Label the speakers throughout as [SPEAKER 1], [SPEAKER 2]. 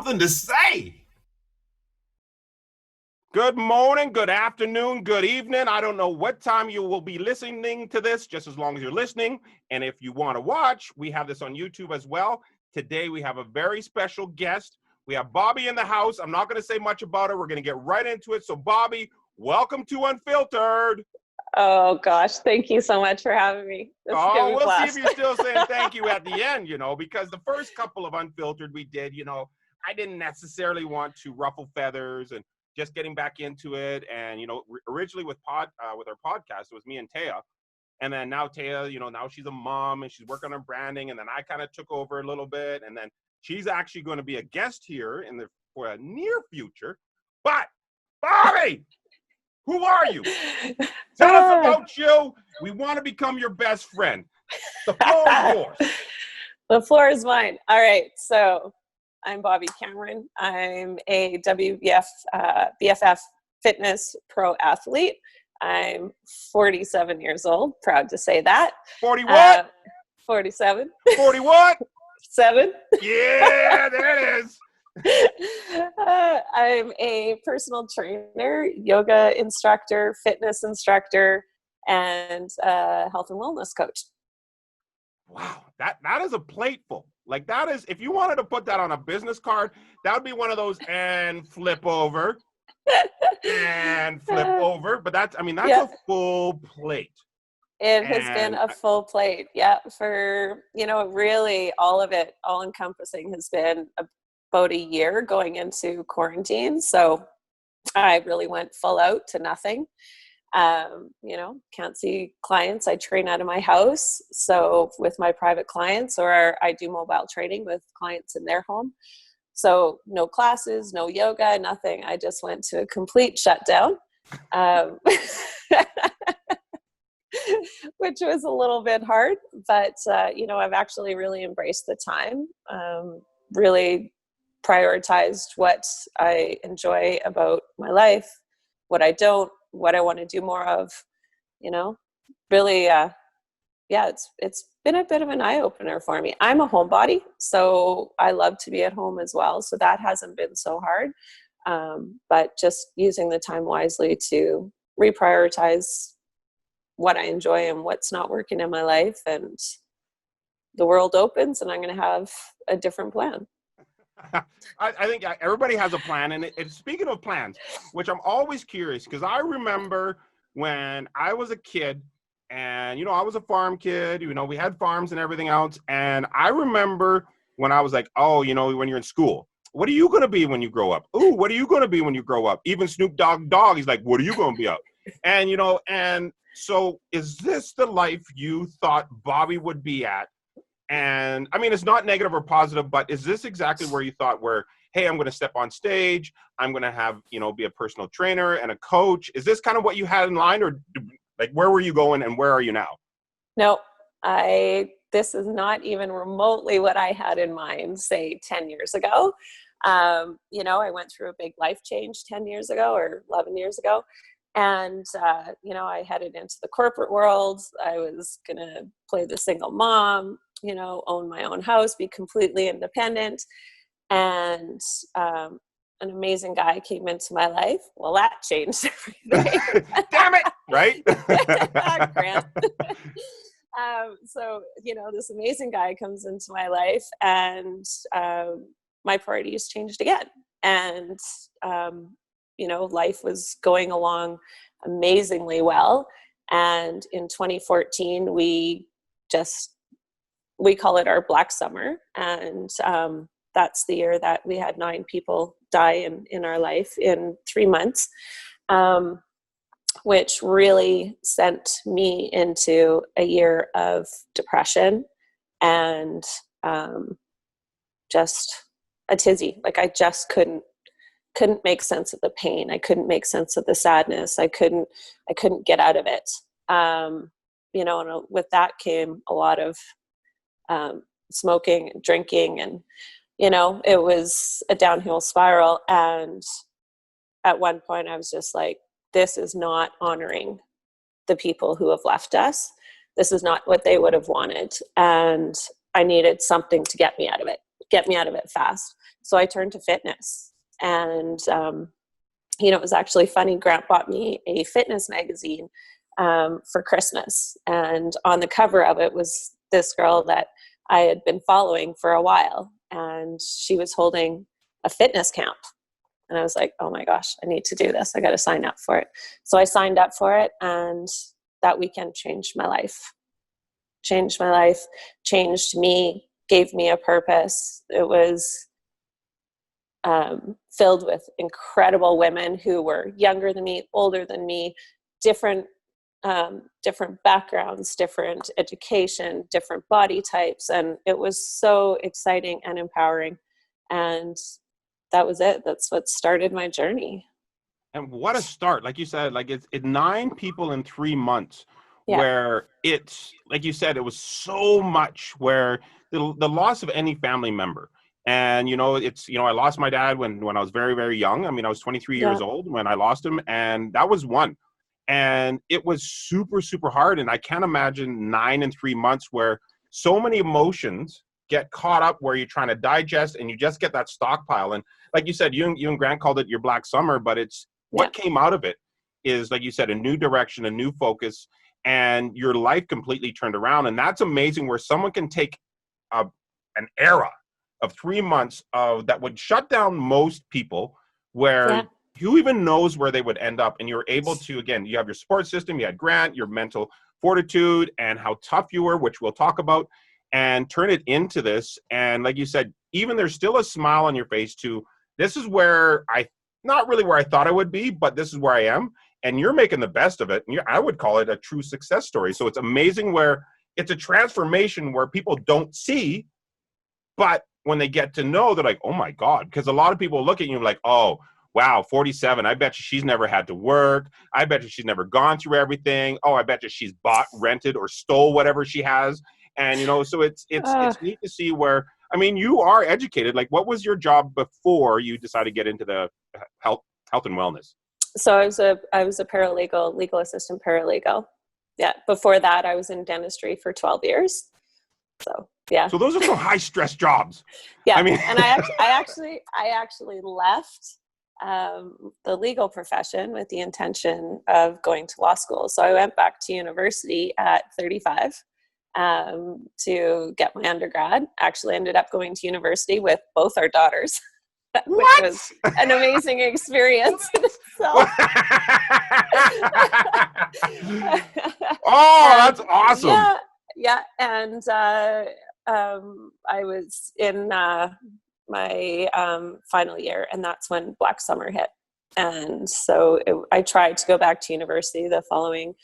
[SPEAKER 1] something to say. Good morning, good afternoon, good evening. I don't know what time you will be listening to this, just as long as you're listening. And if you want to watch, we have this on YouTube as well. Today, we have a very special guest. We have Bobbie in the house. I'm not going to say much about her. We're going to get right into it. So, Bobbie, welcome to Unfiltered.
[SPEAKER 2] Oh, gosh. Thank you so much for having me.
[SPEAKER 1] We'll see if you're still saying thank you at the end, because the first couple of Unfiltered we did, I didn't necessarily want to ruffle feathers and just getting back into it. And, originally with our podcast, it was me and Taya. And then now Taya, now she's a mom and she's working on branding. And then I kind of took over a little bit. And then she's actually going to be a guest here for a near future. But Bobbie, who are you? Tell us about you. We want to become your best friend. The floor is yours.
[SPEAKER 2] The floor is mine. All right. So I'm Bobbie Cameron. I'm a WBFF Fitness Pro athlete. I'm 47 years old. Proud to say that.
[SPEAKER 1] 40 what?
[SPEAKER 2] 47.
[SPEAKER 1] 40 what?
[SPEAKER 2] 7.
[SPEAKER 1] Yeah, there it is.
[SPEAKER 2] I'm a personal trainer, yoga instructor, fitness instructor, and health and wellness coach.
[SPEAKER 1] Wow, that is a plateful. Like that is, if you wanted to put that on a business card, that would be one of those and flip over and flip over. But that's a full plate.
[SPEAKER 2] It has been a full plate. Yeah. For, really all of it, all encompassing has been about a year going into quarantine. So I really went full out to nothing. Can't see clients. I train out of my house. So with my private clients, or I do mobile training with clients in their home. So no classes, no yoga, nothing. I just went to a complete shutdown, which was a little bit hard, but, I've actually really embraced the time, really prioritized what I enjoy about my life, what I don't, what I want to do more of, really, it's been a bit of an eye-opener for me. I'm a homebody, so I love to be at home as well. So that hasn't been so hard, but just using the time wisely to reprioritize what I enjoy and what's not working in my life, and the world opens and I'm going to have a different plan.
[SPEAKER 1] I think everybody has a plan. And speaking of plans, which I'm always curious, because I remember when I was a kid and, I was a farm kid, we had farms and everything else. And I remember when I was like, when you're in school, what are you going to be when you grow up? Ooh, what are you going to be when you grow up? Even Snoop Dogg, he's like, what are you going to be up? And, and so is this the life you thought Bobbie would be at? And it's not negative or positive, but is this exactly where you thought hey, I'm going to step on stage, I'm going to have, be a personal trainer and a coach? Is this kind of what you had in line, or like, where were you going and where are you now?
[SPEAKER 2] No, this is not even remotely what I had in mind, say 10 years ago. I went through a big life change 10 years ago or 11 years ago. And, I headed into the corporate world. I was going to play the single mom, own my own house, be completely independent. And an amazing guy came into my life. Well, that changed everything.
[SPEAKER 1] Damn it, right?
[SPEAKER 2] Grant. So, this amazing guy comes into my life, and my priorities changed again. And, life was going along amazingly well. And in 2014, we call it our Black Summer. And that's the year that we had 9 people die in our life in 3 months, which really sent me into a year of depression and just a tizzy. Like, I just couldn't make sense of the pain. I couldn't make sense of the sadness. I couldn't get out of it. And with that came a lot of smoking and drinking, and it was a downhill spiral. And at one point I was just like, this is not honoring the people who have left us. This is not what they would have wanted. And I needed something to get me out of it. get me out of it fast. So I turned to fitness. And, it was actually funny. Grant bought me a fitness magazine for Christmas. And on the cover of it was this girl that I had been following for a while. And she was holding a fitness camp. And I was like, oh my gosh, I need to do this. I got to sign up for it. So I signed up for it. And that weekend changed my life, changed me, gave me a purpose. It was filled with incredible women who were younger than me, older than me, different backgrounds, different education, different body types. And it was so exciting and empowering. And that was it. That's what started my journey.
[SPEAKER 1] And what a start. Like you said, like it's 9 people in 3 months, where it's, like you said, it was so much, where the loss of any family member. And, I lost my dad when I was very, very young. I mean, I was 23 years old when I lost him, and that was one. And it was super, super hard. And I can't imagine 9 and 3 months where so many emotions get caught up, where you're trying to digest and you just get that stockpile. And like you said, you and Grant called it your Black Summer, but it's what came out of it is, like you said, a new direction, a new focus, and your life completely turned around. And that's amazing, where someone can take an era of 3 months of that would shut down most people, where who even knows where they would end up. And you're able to, again, you have your support system, you had Grant, your mental fortitude, and how tough you were, which we'll talk about, and turn it into this. And like you said, even there's still a smile on your face too. This is where not really where I thought I would be, but this is where I am. And you're making the best of it. And I would call it a true success story. So it's amazing, where it's a transformation where people don't see, but when they get to know, they're like, oh my God. Because a lot of people look at you like, oh, wow, 47. I bet you she's never had to work. I bet you she's never gone through everything. Oh, I bet you she's bought, rented, or stole whatever she has. And, so it's neat to see where, I mean, you are educated. Like, what was your job before you decided to get into the health and wellness?
[SPEAKER 2] So I was a paralegal, legal assistant paralegal. Yeah. Before that, I was in dentistry for 12 years. So, yeah.
[SPEAKER 1] So those are some high stress jobs.
[SPEAKER 2] Yeah.
[SPEAKER 1] I mean,
[SPEAKER 2] and I actually left the legal profession with the intention of going to law school. So I went back to university at 35 to get my undergrad. Actually ended up going to university with both our daughters, which was an amazing experience in itself.
[SPEAKER 1] Oh, that's awesome.
[SPEAKER 2] Yeah. And I was in my final year, and that's when Black Summer hit. And so I tried to go back to university the following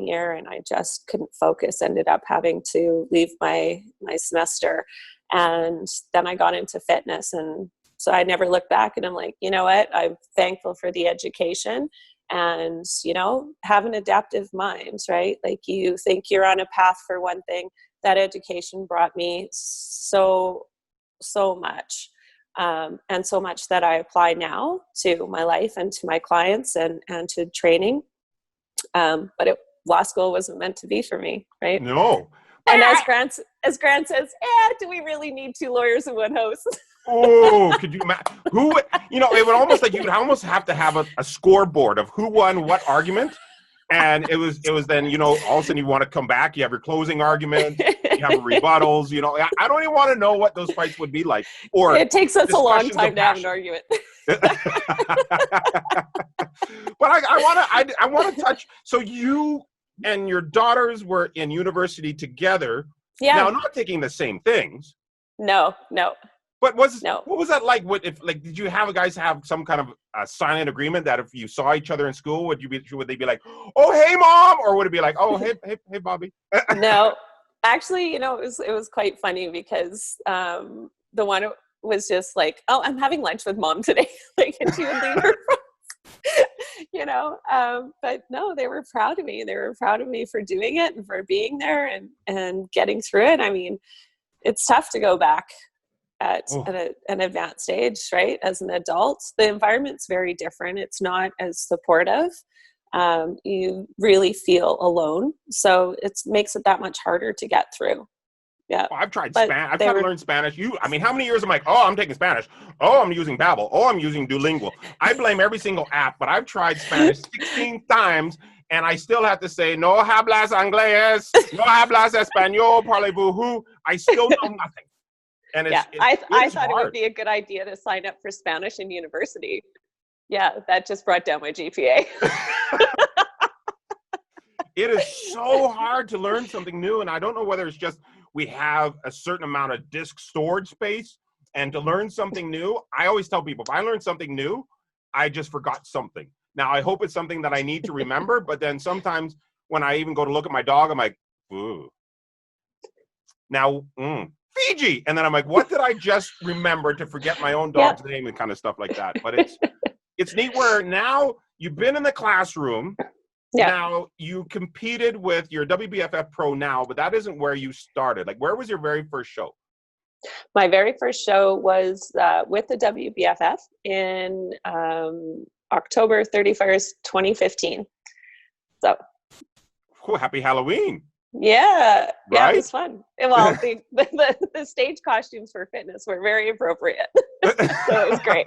[SPEAKER 2] year, and I just couldn't focus. Ended up having to leave my semester, and then I got into fitness. And so I never looked back, and I'm like, you know what? I'm thankful for the education, and, have an adaptive mind, right? Like, you think you're on a path for one thing. That education brought me so much. And so much that I apply now to my life and to my clients and to training. But law school wasn't meant to be for me, right?
[SPEAKER 1] No.
[SPEAKER 2] And as Grant says, do we really need 2 lawyers in one house?
[SPEAKER 1] Oh, could you imagine? It would almost like you would almost have to have a scoreboard of who won what argument. And it was then, all of a sudden you want to come back, you have your closing argument, you have rebuttals, I don't even want to know what those fights would be like. Or
[SPEAKER 2] it takes us a long time to have an argument.
[SPEAKER 1] But I want to touch. So you and your daughters were in university together.
[SPEAKER 2] Yeah.
[SPEAKER 1] Now, not taking the same things.
[SPEAKER 2] No.
[SPEAKER 1] But what was that like? Did you guys have some kind of silent agreement that if you saw each other in school, would they be like, oh, hey, Mom? Or would it be like, oh, hey, Bobbie?
[SPEAKER 2] No, actually, it was quite funny, because the one was just like, oh, I'm having lunch with Mom today. And she would leave her but no, they were proud of me. They were proud of me for doing it and for being there and getting through it. I mean, it's tough to go back at an advanced age, right? As an adult, the environment's very different. It's not as supportive. You really feel alone. So it makes it that much harder to get through. Yeah.
[SPEAKER 1] Oh, I've tried
[SPEAKER 2] But
[SPEAKER 1] Spanish. I've
[SPEAKER 2] they
[SPEAKER 1] tried to
[SPEAKER 2] were,
[SPEAKER 1] learn Spanish. I mean, how many years I'm like, oh, I'm taking Spanish. Oh, I'm using Babbel. Oh, I'm using Duolingo. I blame every single app, but I've tried Spanish 16 times, and I still have to say, no hablas inglés, no hablas español, parlez-vous who. I still know nothing. And
[SPEAKER 2] yeah,
[SPEAKER 1] it
[SPEAKER 2] I
[SPEAKER 1] is
[SPEAKER 2] thought it would
[SPEAKER 1] hard.
[SPEAKER 2] be a good idea to sign up for Spanish in university. Yeah, that just brought down my GPA.
[SPEAKER 1] It is so hard to learn something new, and I don't know whether it's just we have a certain amount of disk storage space, and to learn something new, I always tell people, if I learn something new, I just forgot something. Now, I hope it's something that I need to remember, but then sometimes when I even go to look at my dog, I'm like, ooh. Now, Fiji. And then I'm like, what did I just remember to forget my own dog's name and kind of stuff like that? But it's neat where now you've been in the classroom.
[SPEAKER 2] Yeah.
[SPEAKER 1] Now, you competed with your WBFF Pro now, but that isn't where you started. Like, where was your very first show?
[SPEAKER 2] My very first show was with the WBFF in October 31st, 2015. So.
[SPEAKER 1] Oh, happy Halloween.
[SPEAKER 2] Yeah.
[SPEAKER 1] Right?
[SPEAKER 2] Yeah, it was fun. Well, the stage costumes for fitness were very appropriate. So it was great.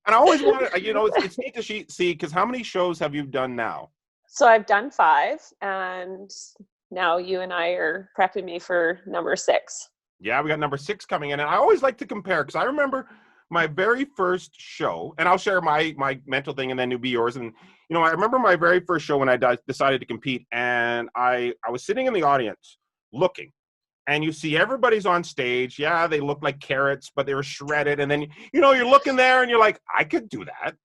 [SPEAKER 1] And I always wanted, it's neat to see, because how many shows have you done now?
[SPEAKER 2] So I've done 5, and now you and I are prepping me for number 6.
[SPEAKER 1] Yeah, we got number 6 coming in. And I always like to compare, because I remember my very first show, and I'll share my mental thing and then it'll be yours. And, I remember my very first show when I decided to compete, and I was sitting in the audience looking. And you see everybody's on stage. Yeah, they look like carrots, but they were shredded. And then, you're looking there and you're like, I could do that.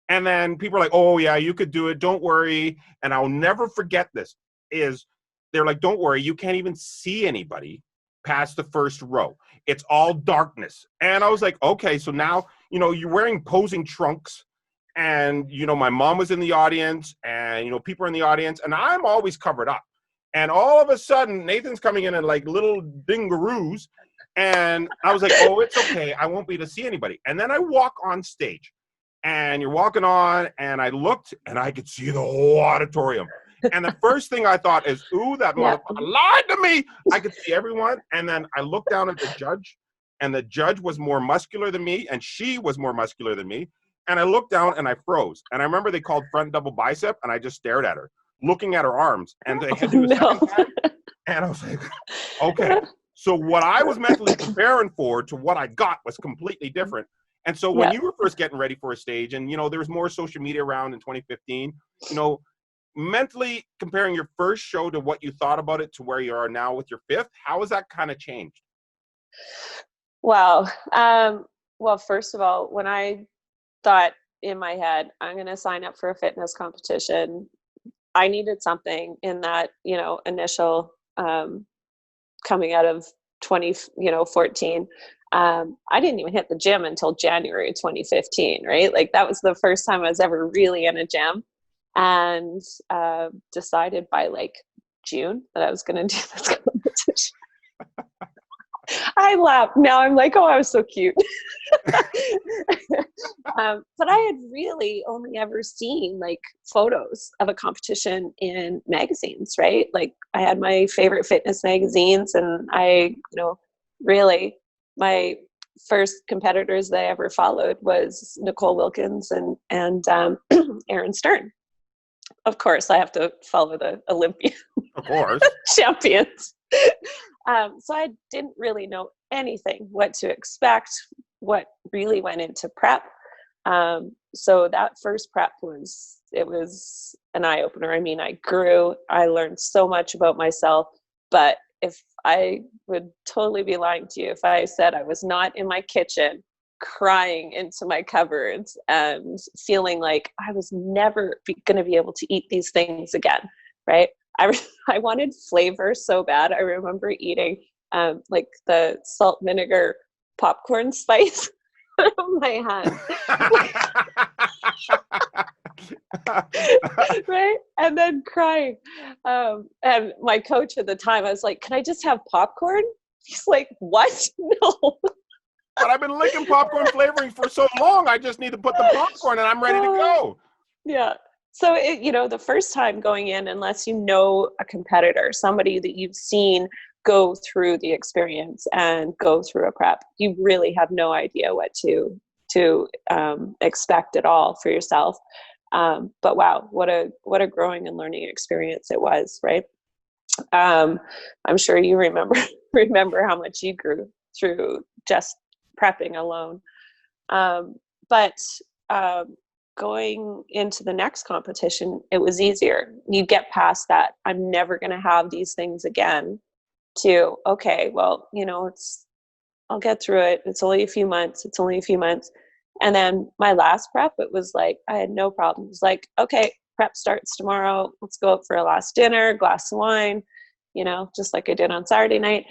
[SPEAKER 1] And then people are like, oh, yeah, you could do it. Don't worry. And I'll never forget this, is they're like, don't worry. You can't even see anybody past the first row. It's all darkness. And I was like, okay, so now, you're wearing posing trunks. And, my mom was in the audience and, people are in the audience. And I'm always covered up. And all of a sudden, Nathan's coming in like little dingaroos. And I was like, oh, it's okay. I won't be able to see anybody. And then I walk on stage. And you're walking on. And I looked, and I could see the whole auditorium. And the first thing I thought is, ooh, that motherfucker lied to me. I could see everyone. And then I looked down at the judge. And the judge was more muscular than me. And she was more muscular than me. And I looked down, and I froze. And I remember they called front double bicep. And I just stared at her, looking at her arms, and they had to do a second time, and I was like, okay. So what I was mentally preparing for to what I got was completely different. And so when you were first getting ready for a stage, and there was more social media around in 2015, mentally comparing your first show to what you thought about it to where you are now with your 5th, how has that kind of changed?
[SPEAKER 2] Wow. Well, first of all, when I thought in my head, I'm going to sign up for a fitness competition, I needed something in that, initial coming out of 2014. I didn't even hit the gym until January 2015, right? Like that was the first time I was ever really in a gym, and decided by like June that I was going to do this competition. I laughed. Now I'm like, oh, I was so cute. But I had really only ever seen like photos of a competition in magazines, right? Like I had my favorite fitness magazines, and I, really my first competitors that I ever followed was Nicole Wilkins and Aaron Stern. Of course, I have to follow the Olympian
[SPEAKER 1] Of course.
[SPEAKER 2] champions. So I didn't really know anything, what to expect, what really went into prep. So that first prep was an eye opener. I mean, I grew, I learned so much about myself, but if I would totally be lying to you if I said I was not in my kitchen crying into my cupboards and feeling like I was never going to be able to eat these things again, right? I wanted flavor so bad. I remember eating like the salt vinegar popcorn spice out of my hand. Right? And then crying. And my coach at the time, I was like, can I just have popcorn? He's like, what? No.
[SPEAKER 1] But I've been licking popcorn flavoring for so long. I just need to put the popcorn and I'm ready to go.
[SPEAKER 2] Yeah. So, the first time going in, unless you know a competitor, somebody that you've seen go through the experience and go through a prep, you really have no idea what to expect at all for yourself. But wow, what a growing and learning experience it was, right? I'm sure you remember how much you grew through just prepping alone. But going into the next competition, it was easier. You get past that, I'm never going to have these things again, to, okay, well, I'll get through it. It's only a few months. And then my last prep, it was like, I had no problems. Like, okay, prep starts tomorrow. Let's go out for a last dinner, glass of wine, just like I did on Saturday night.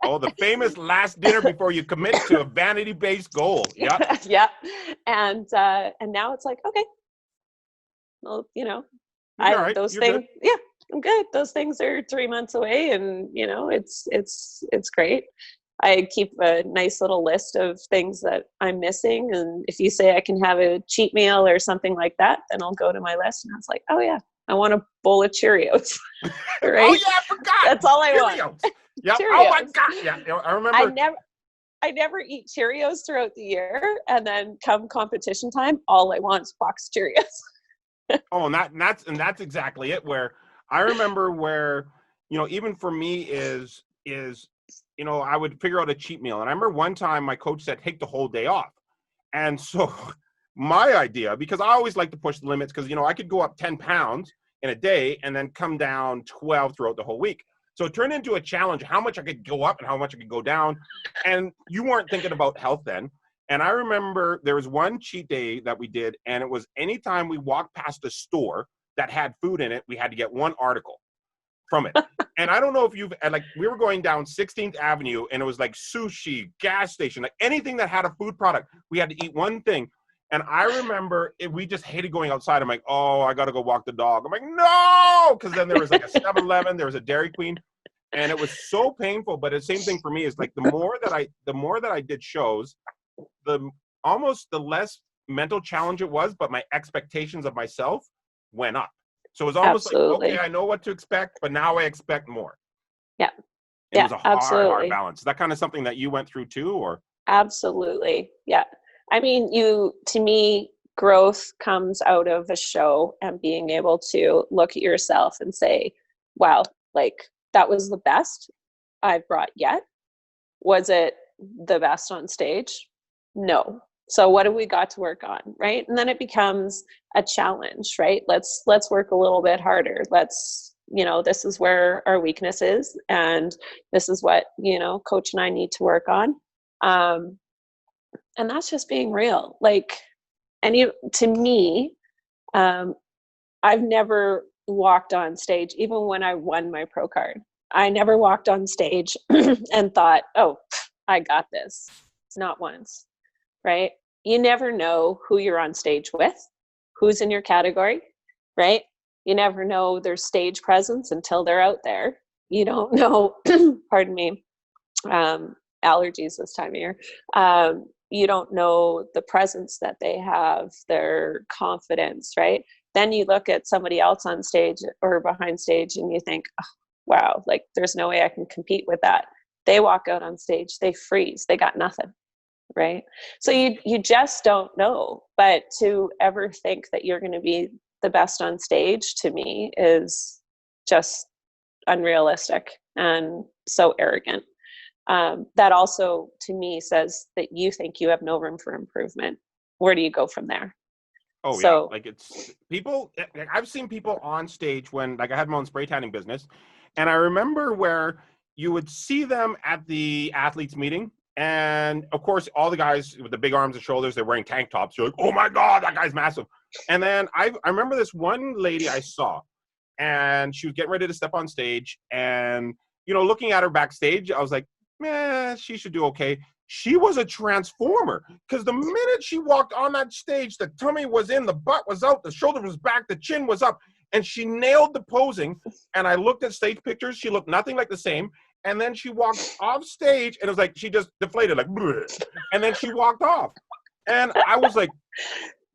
[SPEAKER 1] Oh, the famous last dinner before you commit to a vanity-based goal. Yep.
[SPEAKER 2] Yeah. And now it's like, okay, well,
[SPEAKER 1] Right.
[SPEAKER 2] those
[SPEAKER 1] You're
[SPEAKER 2] things,
[SPEAKER 1] good.
[SPEAKER 2] yeah, I'm good. Those things are 3 months away, and it's great. I keep a nice little list of things that I'm missing. And if you say I can have a cheat meal or something like that, then I'll go to my list. And I was like, oh yeah, I want a bowl of Cheerios. Right?
[SPEAKER 1] Oh yeah, I forgot.
[SPEAKER 2] That's all I
[SPEAKER 1] Cheerios.
[SPEAKER 2] want.
[SPEAKER 1] Yep.
[SPEAKER 2] Cheerios.
[SPEAKER 1] Oh my God. Yeah. I remember.
[SPEAKER 2] I never eat Cheerios throughout the year. And then come competition time, all I want is a box of Cheerios.
[SPEAKER 1] Oh, and that's exactly it. Where I remember where, even for me is, I would figure out a cheat meal. And I remember one time my coach said, take the whole day off. And so my idea, because I always like to push the limits, because, I could go up 10 pounds in a day and then come down 12 throughout the whole week. So it turned into a challenge, how much I could go up and how much I could go down. And you weren't thinking about health then. And I remember there was one cheat day that we did, and it was anytime we walked past a store that had food in it, we had to get one article from it. And I don't know if we were going down 16th Avenue, and it was like sushi, gas station, like anything that had a food product, we had to eat one thing. And I remember we just hated going outside. I'm like, oh, I got to go walk the dog. I'm like, no, because then there was like a 7-Eleven, there was a Dairy Queen, and it was so painful. But the same thing for me is like the more that I did shows, the less mental challenge it was, but my expectations of myself went up. So it was almost
[SPEAKER 2] Absolutely.
[SPEAKER 1] like, okay, I know what to expect, but now I expect more.
[SPEAKER 2] Yeah.
[SPEAKER 1] It was a hard
[SPEAKER 2] absolutely.
[SPEAKER 1] balance. Is that kind of something that you went through too, or?
[SPEAKER 2] Absolutely. Yeah. I mean, to me, growth comes out of a show and being able to look at yourself and say, wow, like that was the best I've brought yet. Was it the best on stage? No. So what do we got to work on, right? And then it becomes a challenge, right? Let's work a little bit harder. This is where our weakness is, and this is what, coach and I need to work on. And that's just being real. Like, to me, I've never walked on stage, even when I won my pro card. I never walked on stage and thought, oh, I got this. Not once, right? You never know who you're on stage with, who's in your category, right? You never know their stage presence until they're out there. You don't know, pardon me, allergies this time of year. You don't know the presence that they have, their confidence, right? Then you look at somebody else on stage or behind stage and you think, oh, wow, like there's no way I can compete with that. They walk out on stage, they freeze, they got nothing, right? So you just don't know. But to ever think that you're going to be the best on stage, to me, is just unrealistic and so arrogant. That also, to me, says that you think you have no room for improvement. Where do you go from there?
[SPEAKER 1] Oh, yeah. Like it's people, I've seen people on stage when, like I had my own spray tanning business. And I remember where you would see them at the athletes meeting. And of course, all the guys with the big arms and shoulders, they're wearing tank tops. You're like, oh my God, that guy's massive. And then I remember this one lady I saw, and she was getting ready to step on stage. And, looking at her backstage, I was like, man, she should do okay. She was a transformer, because the minute she walked on that stage, the tummy was in, the butt was out, the shoulder was back, the chin was up, and she nailed the posing. And I looked at stage pictures. She looked nothing like the same. And then she walked off stage, and it was like she just deflated, like, bleh, and then she walked off. And I was like,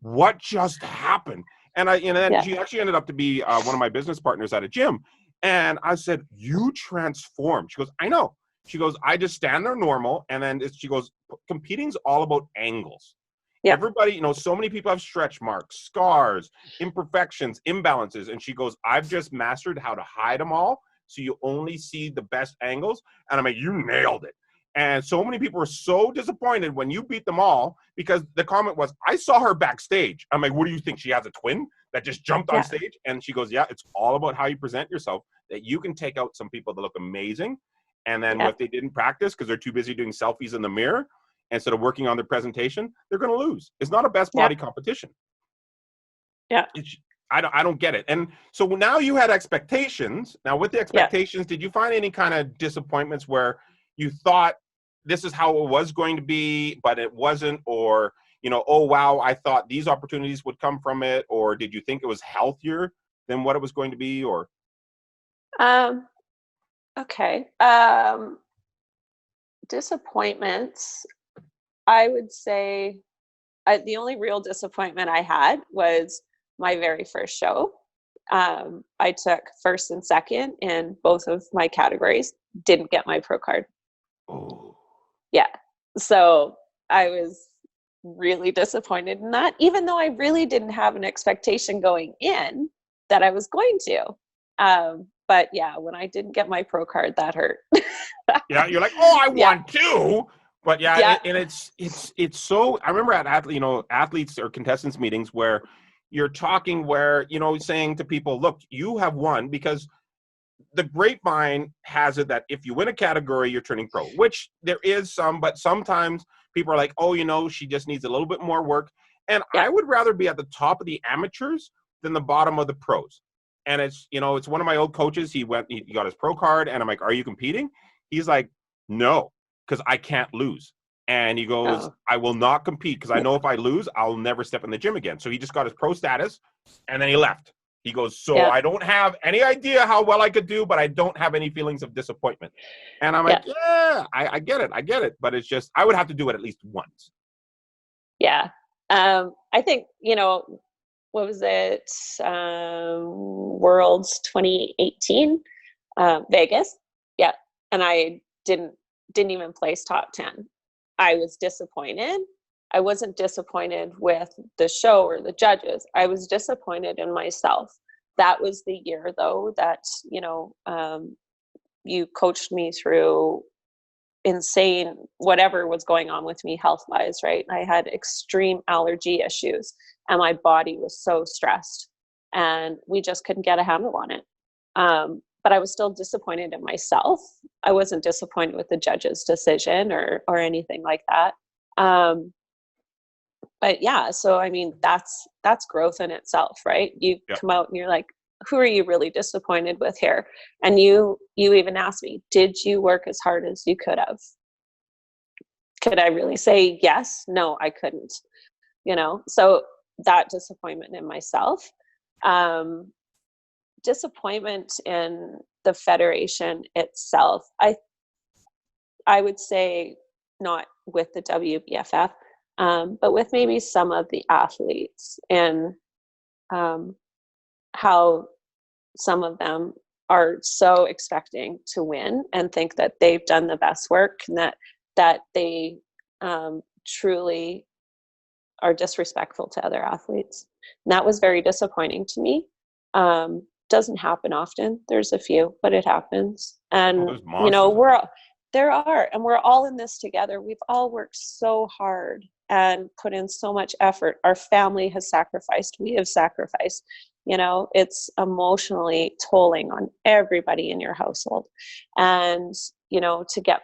[SPEAKER 1] what just happened? And then she actually ended up to be one of my business partners at a gym. And I said, you transformed. She goes, I know. She goes, I just stand there normal. And then she goes, competing's all about angles. Yeah. Everybody, you know, so many people have stretch marks, scars, imperfections, imbalances. And she goes, I've just mastered how to hide them all. So you only see the best angles. And I'm like, you nailed it. And so many people were so disappointed when you beat them all, because the comment was, I saw her backstage. I'm like, what do you think? She has a twin that just jumped on stage? And she goes, yeah, it's all about how you present yourself, that you can take out some people that look amazing. And then if they didn't practice because they're too busy doing selfies in the mirror instead of working on their presentation, they're going to lose. It's not a best body competition.
[SPEAKER 2] Yeah.
[SPEAKER 1] I don't get it. And so now you had expectations. Now with the expectations, did you find any kind of disappointments where you thought this is how it was going to be, but it wasn't? Or, you know, oh, wow, I thought these opportunities would come from it. Or did you think it was healthier than what it was going to be? Or
[SPEAKER 2] okay. Disappointments, I would say the only real disappointment I had was my very first show. I took first and second in both of my categories, didn't get my pro card.
[SPEAKER 1] Oh.
[SPEAKER 2] Yeah. So I was really disappointed in that, even though I really didn't have an expectation going in that I was going to. But yeah, when I didn't get my pro card, that hurt.
[SPEAKER 1] Yeah, you're like, oh, I want to. But and it's so, I remember at athletes or contestants meetings where you're talking, where, you know, saying to people, look, you have won, because the grapevine has it that if you win a category, you're turning pro, which there is some, but sometimes people are like, oh, you know, she just needs a little bit more work. And I would rather be at the top of the amateurs than the bottom of the pros. And it's, you know, it's one of my old coaches. He got his pro card, and I'm like, are you competing? He's like, no, because I can't lose. And he goes, I will not compete, because I know if I lose, I'll never step in the gym again. So he just got his pro status, and then he left. He goes, so I don't have any idea how well I could do, but I don't have any feelings of disappointment. And I'm like, I get it. I get it. But it's just, I would have to do it at least once.
[SPEAKER 2] Yeah. I think, you know, what was it? Worlds 2018, Vegas. Yeah. And I didn't even place top 10. I was disappointed. I wasn't disappointed with the show or the judges. I was disappointed in myself. That was the year, though, that, you know, you coached me through insane whatever was going on with me health-wise, right? I had extreme allergy issues, and my body was so stressed, and we just couldn't get a handle on it. But I was still disappointed in myself. I wasn't disappointed with the judge's decision or anything like that. But yeah, so I mean, that's growth in itself, right? You come out and you're like, who are you really disappointed with here? And you even asked me, did you work as hard as you could have? Could I really say yes? No, I couldn't. You know, so that disappointment in myself, disappointment in the federation itself. I would say not with the WBFF. But with maybe some of the athletes, and how some of them are so expecting to win and think that they've done the best work, and that they truly are disrespectful to other athletes. And that was very disappointing to me. Doesn't happen often. There's a few, but it happens. And you know, we're all in this together. We've all worked so hard and put in so much effort. Our family has sacrificed. We have sacrificed. You know, it's emotionally tolling on everybody in your household. And, you know, to get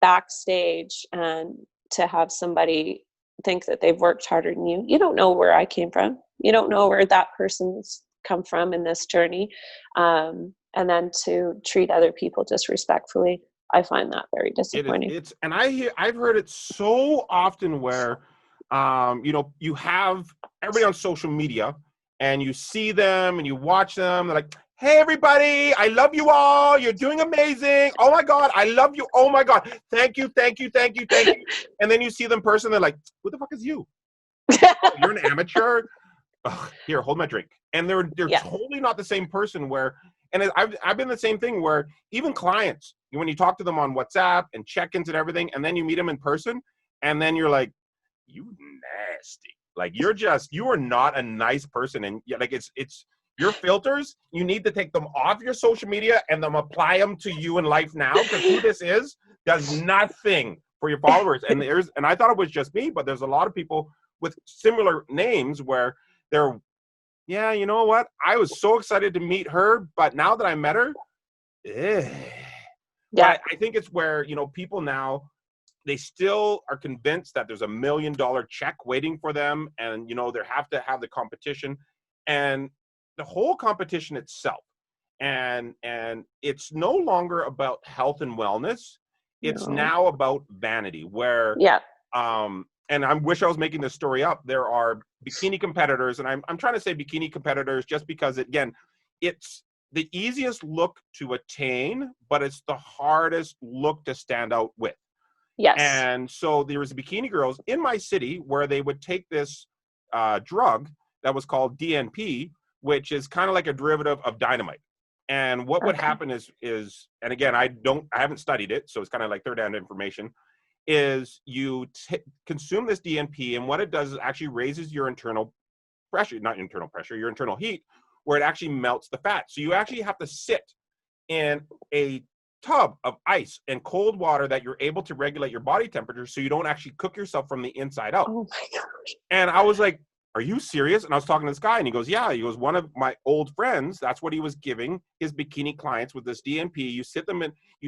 [SPEAKER 2] backstage and to have somebody think that they've worked harder than you, you don't know where I came from. You don't know where that person's come from in this journey. And then to treat other people disrespectfully, I find that very disappointing.
[SPEAKER 1] And I've heard it so often where, you know, you have everybody on social media and you see them and you watch them. They're like, hey, everybody, I love you all. You're doing amazing. Oh my God, I love you. Oh my God. Thank you, thank you, thank you, thank you. And then you see them in person. They're like, who the fuck is you? Oh, you're an amateur? Ugh, here, hold my drink. And they're totally not the same person, where And I've been the same thing where even clients, when you talk to them on WhatsApp and check-ins and everything, and then you meet them in person, and then you're like, you nasty. Like, you are not a nice person. And like, it's your filters, you need to take them off your social media and then apply them to you in life now, because who this is does nothing for your followers. And I thought it was just me, but there's a lot of people with similar names where they're, yeah, you know what? I was so excited to meet her, but now that I met her, yeah. But I think it's where, people now, they still are convinced that there's $1 million check waiting for them, and they have to have the competition and the whole competition itself. And it's no longer about health and wellness. It's now about vanity, where and I wish I was making this story up. There are bikini competitors, and I'm trying to say bikini competitors just because, again, it's the easiest look to attain, but it's the hardest look to stand out with.
[SPEAKER 2] Yes.
[SPEAKER 1] And so there was bikini girls in my city where they would take this drug that was called DNP, which is kind of like a derivative of dynamite. And what would happen is, and again, I haven't studied it, so it's kind of like third-hand information, is you consume this DNP, and what it does is actually raises your internal pressure, not internal pressure, your internal heat, where it actually melts the fat. So you actually have to sit in a tub of ice and cold water that you're able to regulate your body temperature, so you don't actually cook yourself from the inside out.
[SPEAKER 2] Oh my gosh.
[SPEAKER 1] And I was like, are you serious? And I was talking to this guy, and he goes, yeah. He goes, one of my old friends, that's what he was giving his bikini clients with this DNP. You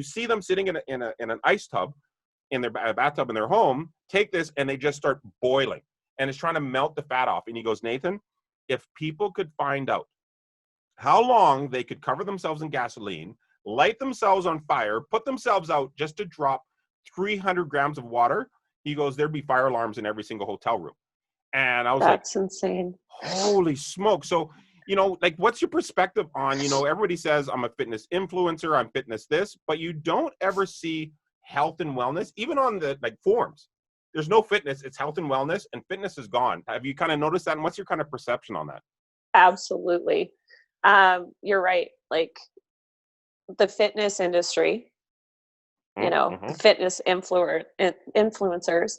[SPEAKER 1] see them sitting in an ice tub, in their bathtub in their home, take this, and they just start boiling, and it's trying to melt the fat off. And he goes, Nathan, if people could find out how long they could cover themselves in gasoline, light themselves on fire, put themselves out just to drop 300 grams of water, he goes, there'd be fire alarms in every single hotel room. And I was
[SPEAKER 2] that's insane.
[SPEAKER 1] Holy smoke. So, like, what's your perspective on, everybody says I'm a fitness influencer, I'm fitness this, but you don't ever see health and wellness, even on the forums. There's no fitness, it's health and wellness, and fitness is gone. Have you kind of noticed that? And what's your kind of perception on that?
[SPEAKER 2] Absolutely. You're right. Like, the fitness industry, the fitness influencers,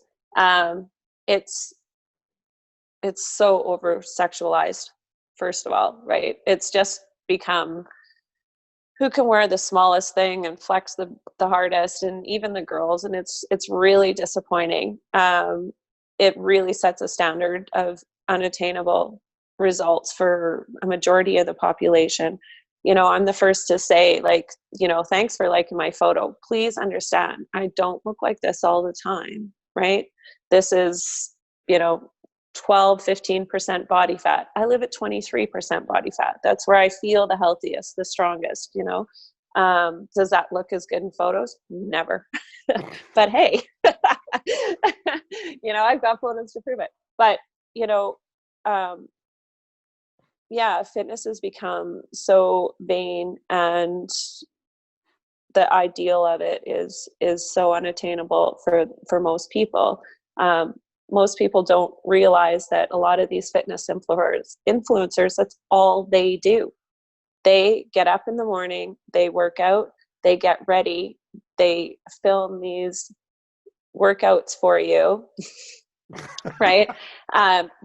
[SPEAKER 2] it's so over sexualized, first of all, right? It's just become who can wear the smallest thing and flex the hardest, and even the girls. And it's really disappointing. It really sets a standard of unattainable results for a majority of the population. I'm the first to say, thanks for liking my photo. Please understand, I don't look like this all the time, right? This is, 12-15% body fat. I live at 23% body fat. That's where I feel the healthiest, the strongest. Does that look as good in photos? Never. But hey, I've got photos to prove it. But fitness has become so vain, and the ideal of it is so unattainable for most people. Most people don't realize that a lot of these fitness influencers, that's all they do. They get up in the morning, they work out, they get ready, they film these workouts for you, right?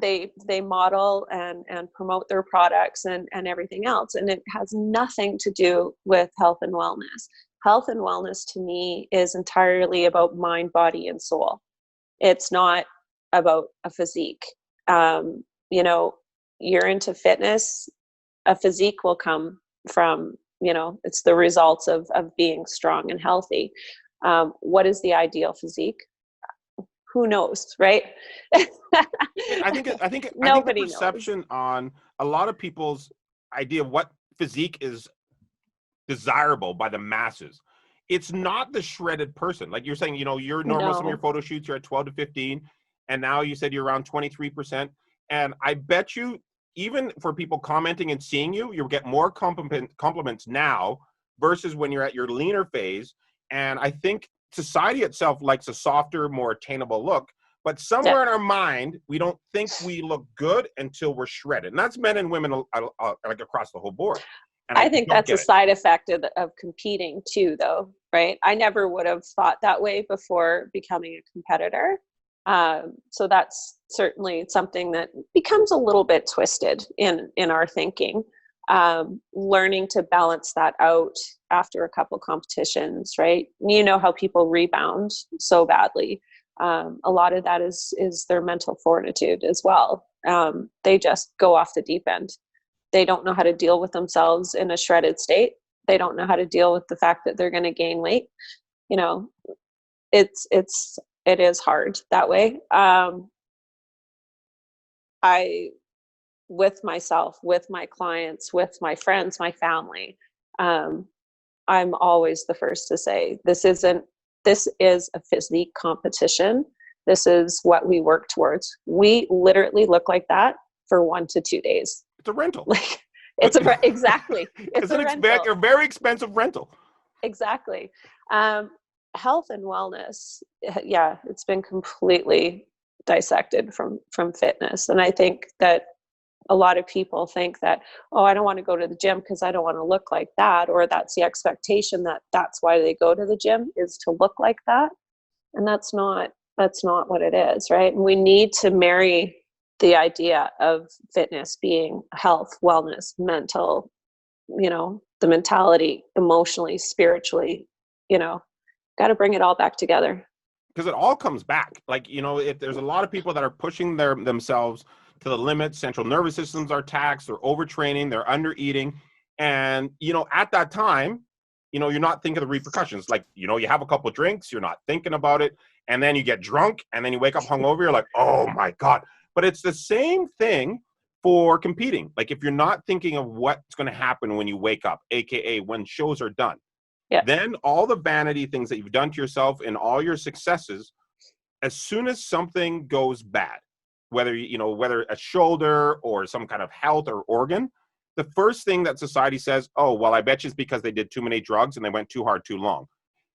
[SPEAKER 2] They model and promote their products and everything else. And it has nothing to do with health and wellness. Health and wellness to me is entirely about mind, body, and soul. It's not about a physique. You're into fitness, a physique will come from, it's the results of being strong and healthy. What is the ideal physique? Who knows, right?
[SPEAKER 1] I think
[SPEAKER 2] Nobody
[SPEAKER 1] the perception
[SPEAKER 2] knows.
[SPEAKER 1] On a lot of people's idea of what physique is desirable by the masses. It's not the shredded person. Like you're saying, your normal, some of your photo shoots, you're at 12 to 15. And now you said you're around 23%. And I bet you, even for people commenting and seeing you'll get more compliments now versus when you're at your leaner phase. And I think society itself likes a softer, more attainable look. But somewhere in our mind, we don't think we look good until we're shredded. And that's men and women like across the whole board. And
[SPEAKER 2] I think
[SPEAKER 1] don't
[SPEAKER 2] that's a
[SPEAKER 1] get it.
[SPEAKER 2] side effect of competing too, though, right? I never would have thought that way before becoming a competitor. So that's certainly something that becomes a little bit twisted in our thinking. Learning to balance that out after a couple competitions, right? You know how people rebound so badly. A lot of that is their mental fortitude as well. They just go off the deep end. They don't know how to deal with themselves in a shredded state. They don't know how to deal with the fact that they're going to gain weight. You know, it is hard that way. I, with myself, with my clients, with my friends, my family, I'm always the first to say, this is a physique competition. This is what we work towards. We literally look like that for 1 to 2 days.
[SPEAKER 1] It's a rental.
[SPEAKER 2] Like exactly. It's
[SPEAKER 1] a very expensive rental.
[SPEAKER 2] Exactly. Health and wellness. Yeah, it's been completely dissected from fitness. And I think that a lot of people think that, oh, I don't want to go to the gym because I don't want to look like that, or that's the expectation that's why they go to the gym, is to look like that. And that's not what it is, right? And we need to marry the idea of fitness being health, wellness, mental, the mentality, emotionally, spiritually, got to bring it all back together.
[SPEAKER 1] Because it all comes back. Like, if there's a lot of people that are pushing themselves to the limit, central nervous systems are taxed, they're overtraining, they're under eating. And, at that time, you're not thinking of the repercussions. Like, you have a couple of drinks, you're not thinking about it. And then you get drunk and then you wake up hungover. You're like, oh my God. But it's the same thing for competing. Like, if you're not thinking of what's going to happen when you wake up, AKA when shows are done, then all the vanity things that you've done to yourself and all your successes, as soon as something goes bad, whether a shoulder or some kind of health or organ, the first thing that society says, oh, well, I bet you it's because they did too many drugs and they went too hard, too long.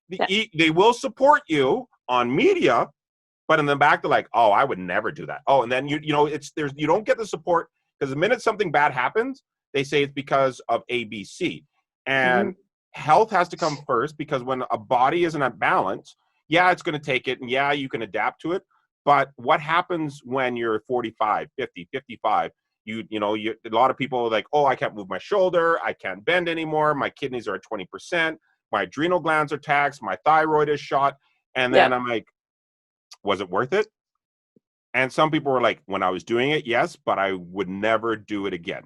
[SPEAKER 1] They will support you on media, but in the back, they're like, oh, I would never do that. Oh, and then you don't get the support, because the minute something bad happens, they say it's because of ABC. And health has to come first, because when a body isn't at balance, it's going to take it, and you can adapt to it. But what happens when you're 45, 50, 55? A lot of people are like, oh, I can't move my shoulder, I can't bend anymore, my kidneys are at 20%, my adrenal glands are taxed, my thyroid is shot. And then I'm like, was it worth it? And some people were like, when I was doing it, yes, but I would never do it again.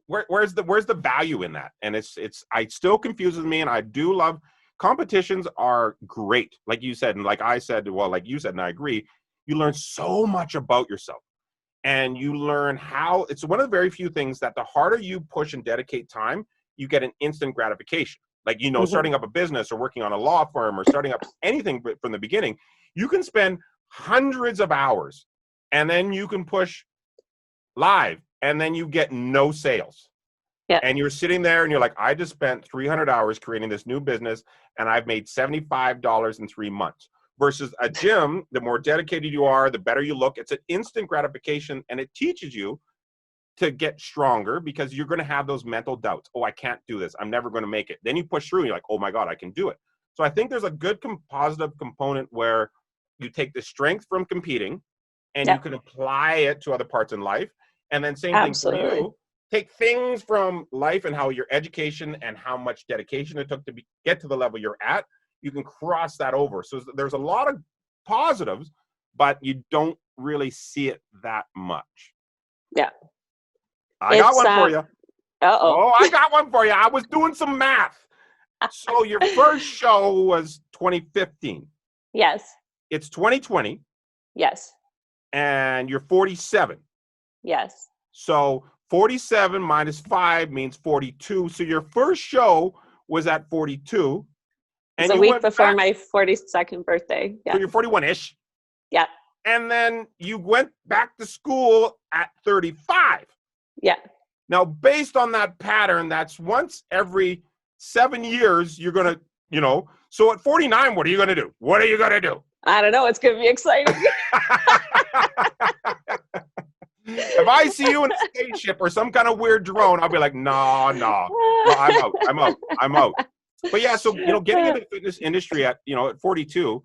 [SPEAKER 1] Where's the value in that? And it still confuses me. And I do love competitions, are great. Like you said, and like I said, well, like you said, and I agree, you learn so much about yourself, and you learn how, it's one of the very few things that the harder you push and dedicate time, you get an instant gratification. Like, starting up a business or working on a law firm or starting up anything from the beginning, you can spend hundreds of hours and then you can push live and then you get no sales. And you're sitting there and you're like, I just spent 300 hours creating this new business and I've made $75 in 3 months. Versus a gym, the more dedicated you are, the better you look. It's an instant gratification, and it teaches you to get stronger, because you're going to have those mental doubts. Oh, I can't do this. I'm never going to make it. Then you push through and you're like, oh my God, I can do it. So I think there's a good positive component where you take the strength from competing and you can apply it to other parts in life. And then same thing for you. Take things from life and how your education and how much dedication it took to get to the level you're at. You can cross that over. So there's a lot of positives, but you don't really see it that much.
[SPEAKER 2] Yeah.
[SPEAKER 1] I got one for you.
[SPEAKER 2] Uh-oh.
[SPEAKER 1] Oh, I got one for you. I was doing some math. So your first show was 2015.
[SPEAKER 2] Yes.
[SPEAKER 1] It's 2020.
[SPEAKER 2] Yes.
[SPEAKER 1] And you're 47.
[SPEAKER 2] Yes.
[SPEAKER 1] So 47 minus 5 means 42. So your first show was at 42.
[SPEAKER 2] It's a week before my 42nd birthday. Yeah.
[SPEAKER 1] So you're 41-ish.
[SPEAKER 2] Yeah.
[SPEAKER 1] And then you went back to school at 35.
[SPEAKER 2] Yeah.
[SPEAKER 1] Now, based on that pattern, that's once every 7 years, you're going to, so at 49, what are you going to do? What are you going to do?
[SPEAKER 2] I don't know. It's going to be exciting.
[SPEAKER 1] If I see you in a spaceship or some kind of weird drone, I'll be like, no, no, no, I'm out. But yeah, so, getting into the fitness industry at 42,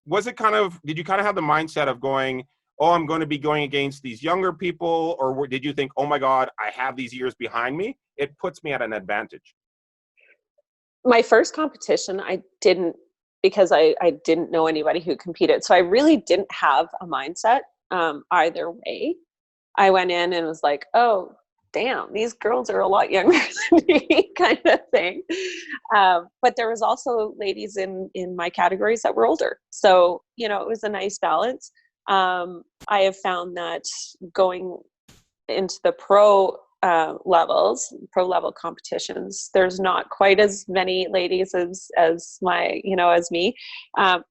[SPEAKER 1] was it did you kind of have the mindset of going, oh, I'm going to be going against these younger people? Or did you think, oh my God, I have these years behind me, it puts me at an advantage?
[SPEAKER 2] My first competition, I didn't, because I didn't know anybody who competed. So I really didn't have a mindset either way. I went in and was like, oh, damn, these girls are a lot younger than me, kind of thing. But there was also ladies in my categories that were older. So, it was a nice balance. I have found that going into the pro level competitions, there's not quite as many ladies as me.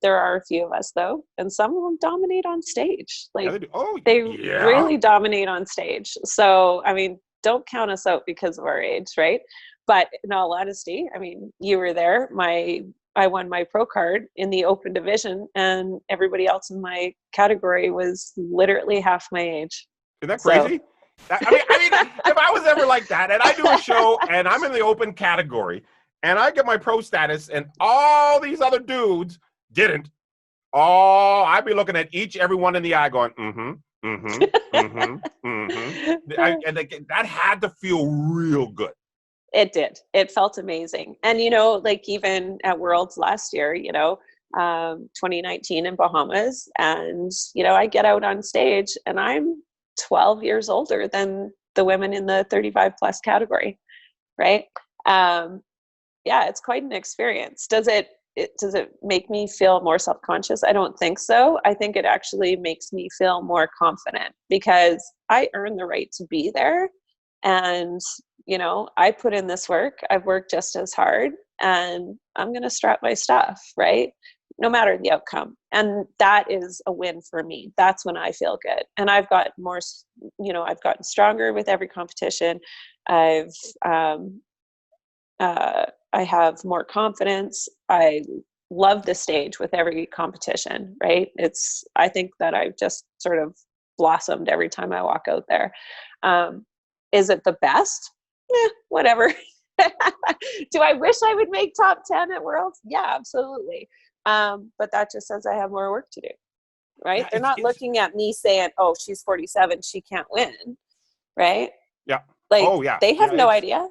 [SPEAKER 2] There are a few of us though, and some of them dominate on stage. Like they really dominate on stage. So I mean, don't count us out because of our age, right? But in all honesty, I mean, you were there. I won my pro card in the open division, and everybody else in my category was literally half my age.
[SPEAKER 1] Isn't that crazy? I mean, if I was ever like that, and I do a show, and I'm in the open category, and I get my pro status, and all these other dudes didn't, I'd be looking at everyone in the eye, going, and that had to feel real good.
[SPEAKER 2] It did. It felt amazing. And, like even at Worlds last year, 2019 in Bahamas, and, I get out on stage and I'm 12 years older than the women in the 35 plus category. Right. Yeah, it's quite an experience. Does it make me feel more self-conscious? I don't think so. I think it actually makes me feel more confident because I earn the right to be there. And, I put in this work. I've worked just as hard, and I'm going to strap my stuff, right? No matter the outcome. And that is a win for me. That's when I feel good. And I've got more, I've gotten stronger with every competition. I have more confidence. I love the stage with every competition, right? I think that I've just sort of blossomed every time I walk out there. Is it the best? Whatever. Do I wish I would make top 10 at Worlds? Yeah, absolutely. But that just says I have more work to do, right? They're not looking at me saying, oh, she's 47, she can't win, right?
[SPEAKER 1] Yeah.
[SPEAKER 2] They have no idea.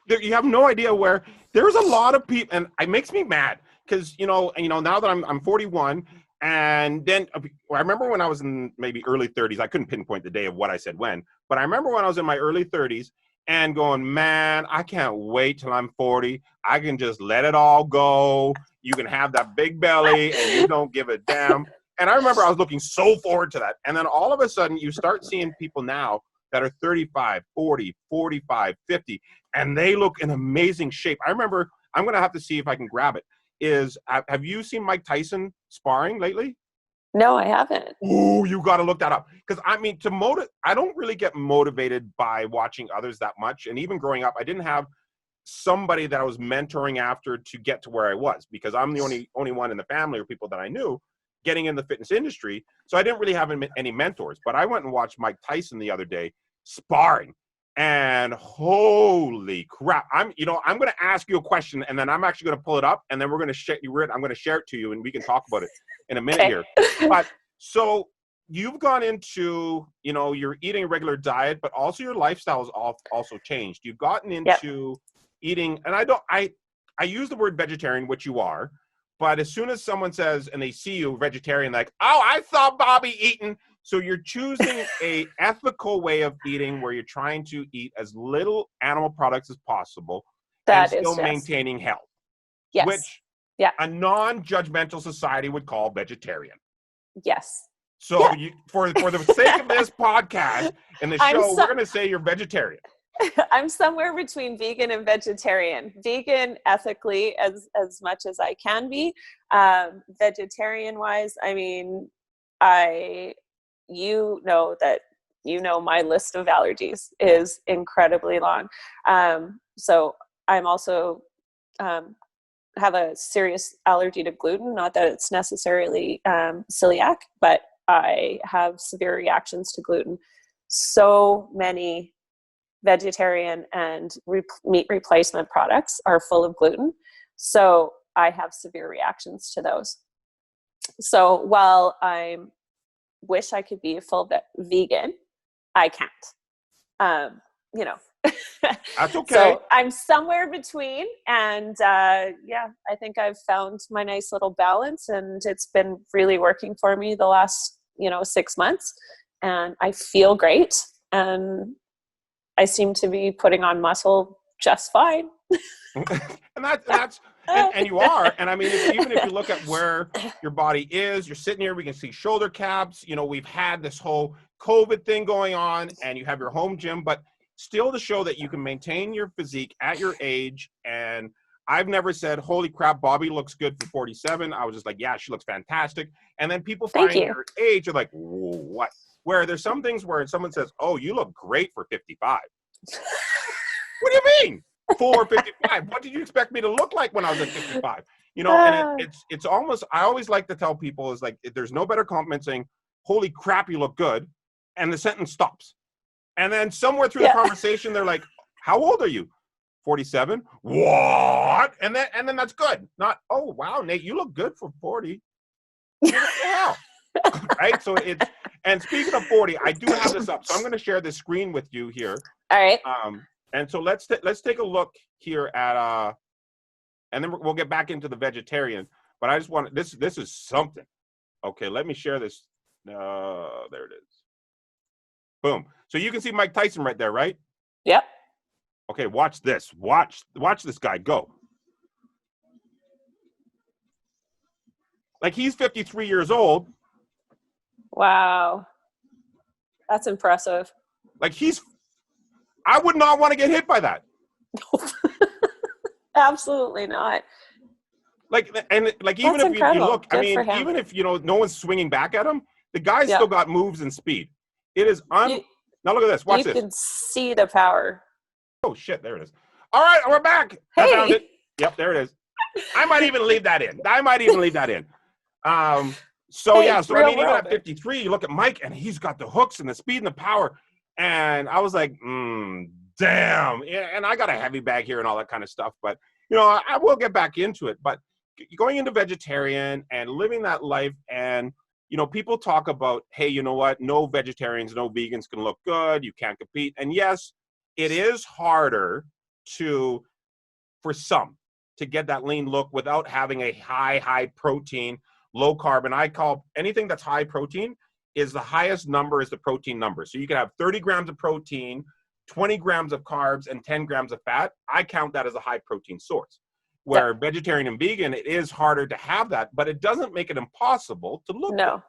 [SPEAKER 1] You have no idea where there's a lot of people, and it makes me mad because, now that I'm 41, and then I remember when I was in maybe early 30s, I couldn't pinpoint the day of what I said when, but I remember when I was in my early 30s and going, man, I can't wait till I'm 40. I can just let it all go. You can have that big belly and you don't give a damn. And I remember I was looking so forward to that. And then all of a sudden you start seeing people now that are 35, 40, 45, 50, and they look in amazing shape. I remember, I'm going to have to see if I can grab it, have you seen Mike Tyson sparring lately?
[SPEAKER 2] No, I haven't.
[SPEAKER 1] Oh, you got to look that up. Because I mean, I don't really get motivated by watching others that much. And even growing up, I didn't have somebody that I was mentoring after to get to where I was, because I'm the only one in the family or people that I knew getting in the fitness industry. So I didn't really have any mentors. But I went and watched Mike Tyson the other day sparring. And holy crap, I'm going to ask you a question, and then I'm actually going to pull it up, and then I'm going to share it to you, and we can talk about it in a minute here. But so you've gone into, you're eating a regular diet, but also your lifestyle has also changed. You've gotten into eating, and I use the word vegetarian, which you are, but as soon as someone says, and they see you vegetarian, like, oh, I saw Bobbie eating. So you're choosing a ethical way of eating where you're trying to eat as little animal products as possible and still maintaining health.
[SPEAKER 2] Yes.
[SPEAKER 1] Which a non-judgmental society would call vegetarian.
[SPEAKER 2] Yes.
[SPEAKER 1] So for the sake of this podcast and the show, we're going to say you're vegetarian.
[SPEAKER 2] I'm somewhere between vegan and vegetarian. Vegan ethically as much as I can be. Vegetarian wise, I mean, my list of allergies is incredibly long. So I'm also have a serious allergy to gluten. Not that it's necessarily celiac, but I have severe reactions to gluten. So many vegetarian and meat replacement products are full of gluten. So I have severe reactions to those. So while I wish I could be a full vegan, I can't. You know,
[SPEAKER 1] That's okay.
[SPEAKER 2] So I'm somewhere between, and yeah, I think I've found my nice little balance, and it's been really working for me the last 6 months, and I feel great, and I seem to be putting on muscle just fine.
[SPEAKER 1] and that's and you are. And I mean, even if you look at where your body is, you're sitting here, we can see shoulder caps. We've had this whole COVID thing going on, and you have your home gym, but still to show that you can maintain your physique at your age. And I've never said, holy crap, Bobbie looks good for 47. I was just like, yeah, she looks fantastic. And then people find your age, are like, what? Where there's some things where someone says, oh, you look great for 55. What do you mean? For 55? What did you expect me to look like when I was at 55? And it's almost, I always like to tell people is like, there's no better compliment saying, holy crap, you look good. And the sentence stops. And then somewhere through the conversation, they're like, how old are you? 47? What? And then that's good. Not, oh, wow, Nate, you look good for 40. Wow. Right? So and speaking of 40, I do have this up. So I'm going to share this screen with you here.
[SPEAKER 2] All right.
[SPEAKER 1] And so let's take a look here at, and then we'll get back into the vegetarian. But I just want, this is something. Okay, let me share this. There it is. Boom. So you can see Mike Tyson right there, right?
[SPEAKER 2] Yep.
[SPEAKER 1] Okay, watch this. Watch this guy go. Like he's 53 years old.
[SPEAKER 2] Wow. That's impressive.
[SPEAKER 1] Like I would not want to get hit by that.
[SPEAKER 2] Absolutely not.
[SPEAKER 1] Like, and like, even
[SPEAKER 2] That's
[SPEAKER 1] if you look,
[SPEAKER 2] Good
[SPEAKER 1] I mean, even if, no one's swinging back at him, the guy's still got moves and speed. It is now look at this. Watch this.
[SPEAKER 2] You can see the power.
[SPEAKER 1] Oh shit, there it is. All right, we're back.
[SPEAKER 2] Hey.
[SPEAKER 1] I found it. Yep, there it is. I might even leave that in. So yeah, so I mean, even at 53, you look at Mike and he's got the hooks and the speed and the power. And I was like, damn. Yeah, and I got a heavy bag here and all that kind of stuff. But, I will get back into it. But going into vegetarian and living that life, and, people talk about, hey, you know what? No vegetarians, no vegans can look good. You can't compete. And yes, it is harder for some to get that lean look without having a high protein, low carb. And I call anything that's high protein is the highest number is the protein number. So you can have 30 grams of protein, 20 grams of carbs, and 10 grams of fat. I count that as a high protein source. Where vegetarian and vegan, it is harder to have that, but it doesn't make it impossible to look good.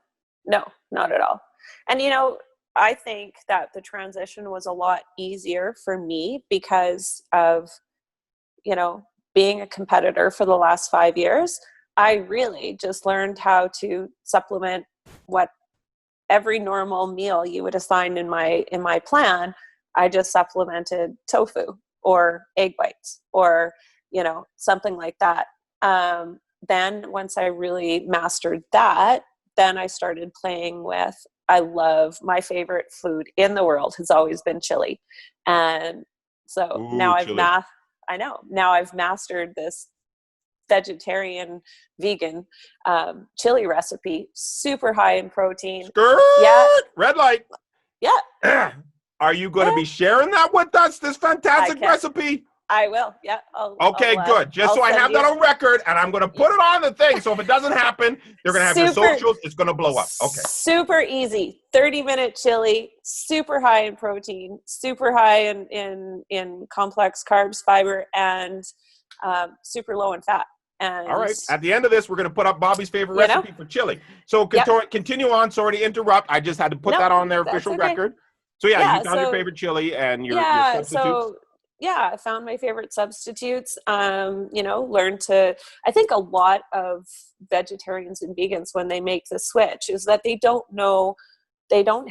[SPEAKER 2] No, not at all. And, I think that the transition was a lot easier for me because of, being a competitor for the last 5 years. I really just learned how to supplement what every normal meal you would assign in my plan. I just supplemented tofu or egg whites or, something like that. Then once I really mastered that, then I started playing with, I love my favorite food in the world has always been chili. And so now I've mastered this vegetarian vegan chili recipe, super high in protein.
[SPEAKER 1] Red light. Are you going to be sharing that with us, this fantastic recipe?
[SPEAKER 2] I will.
[SPEAKER 1] Okay, good. Just so I have that on record, and I'm going to put it on the thing. So if it doesn't happen, they're going to have your socials. It's going to blow up. Okay.
[SPEAKER 2] Super easy. 30-minute chili, super high in protein, super high in complex carbs, fiber, and super low in fat. And
[SPEAKER 1] all right. At the end of this, we're going to put up Bobbie's favorite recipe for chili. So continue on. Sorry to interrupt. I just had to put that on their official record. So you found your favorite chili and your substitutes.
[SPEAKER 2] I found my favorite substitutes, learned to, I think a lot of vegetarians and vegans, when they make the switch, is that they don't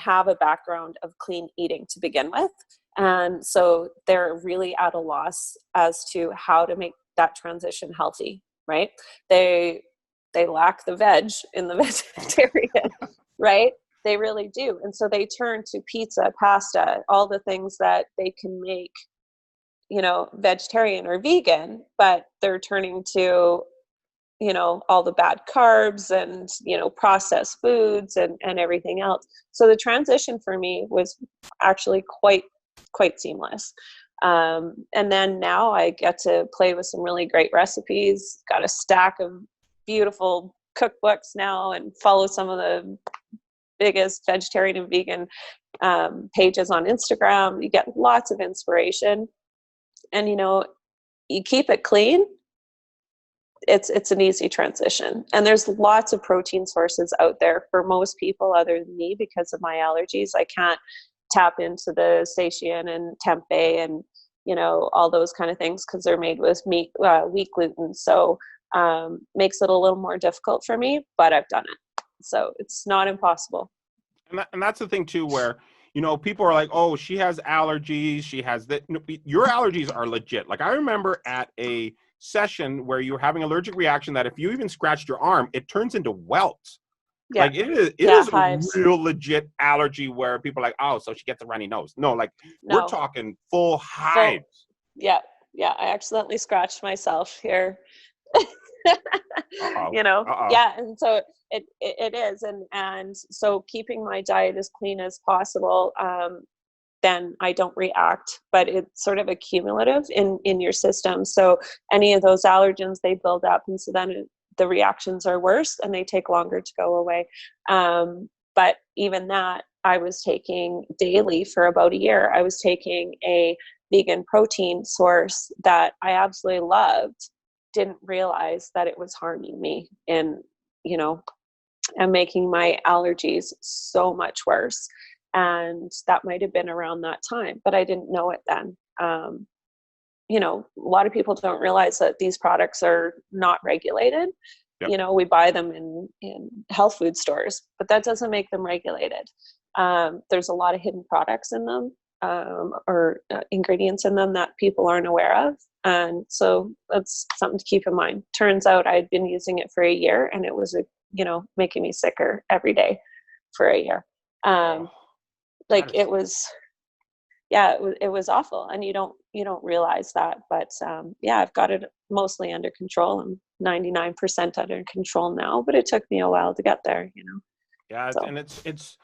[SPEAKER 2] have a background of clean eating to begin with. And so they're really at a loss as to how to make that transition healthy, right? They lack the veg in the vegetarian. right? They really do. And so they turn to pizza, pasta, all the things that they can make, vegetarian or vegan, but they're turning to, all the bad carbs and, processed foods and everything else. So the transition for me was actually quite seamless. And then now I get to play with some really great recipes, got a stack of beautiful cookbooks now, and follow some of the biggest vegetarian and vegan pages on Instagram. You get lots of inspiration, and you keep it clean. It's an easy transition, and there's lots of protein sources out there for most people other than me. Because of my allergies, I can't tap into the seitan and tempeh and all those kind of things because they're made with wheat gluten. So makes it a little more difficult for me, but I've done it, so it's not impossible.
[SPEAKER 1] And that's the thing too, where people are like, oh, she has allergies, she has that. Your allergies are legit. Like, I remember at a session where you were having allergic reaction that if you even scratched your arm, it turns into welts.
[SPEAKER 2] Yeah.
[SPEAKER 1] Like, it is a
[SPEAKER 2] Hives.
[SPEAKER 1] real legit allergy where people are like, oh, so she gets a runny nose. No, like, we're talking full hives.
[SPEAKER 2] Yeah, I accidentally scratched myself here.
[SPEAKER 1] Uh-oh.
[SPEAKER 2] Yeah, and so it is, and so keeping my diet as clean as possible, then I don't react, but it's sort of accumulative in your system. So any of those allergens, they build up, and so then the reactions are worse and they take longer to go away. But even that, I was taking daily for about a year. I was taking a vegan protein source that I absolutely loved, didn't realize that it was harming me and making my allergies so much worse. And that might have been around that time, but I didn't know it then. A lot of people don't realize that these products are not regulated. Yep. We buy them in health food stores, but that doesn't make them regulated. There's a lot of hidden products in them, or ingredients in them that people aren't aware of. And so that's something to keep in mind. Turns out I'd been using it for a year, and it was, making me sicker every day for a year. It was awful, and you don't realize that, but I've got it mostly under control. I'm 99% under control now, but it took me a while to get there.
[SPEAKER 1] Yeah, so. And it's it's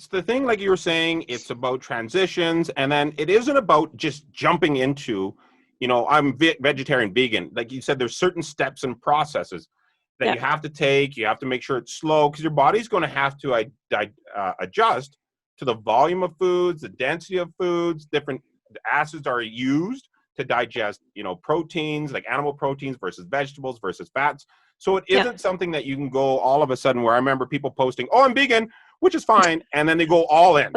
[SPEAKER 1] the thing, like you were saying, it's about transitions, and then it isn't about just jumping into, I'm vegetarian, vegan. Like you said, there's certain steps and processes that you have to take. You have to make sure it's slow, because your body's going to have to adjust to the volume of foods, the density of foods. Different acids are used to digest, proteins, like animal proteins versus vegetables versus fats. So it isn't something that you can go all of a sudden, where I remember people posting, oh, I'm vegan, which is fine, and then they go all in.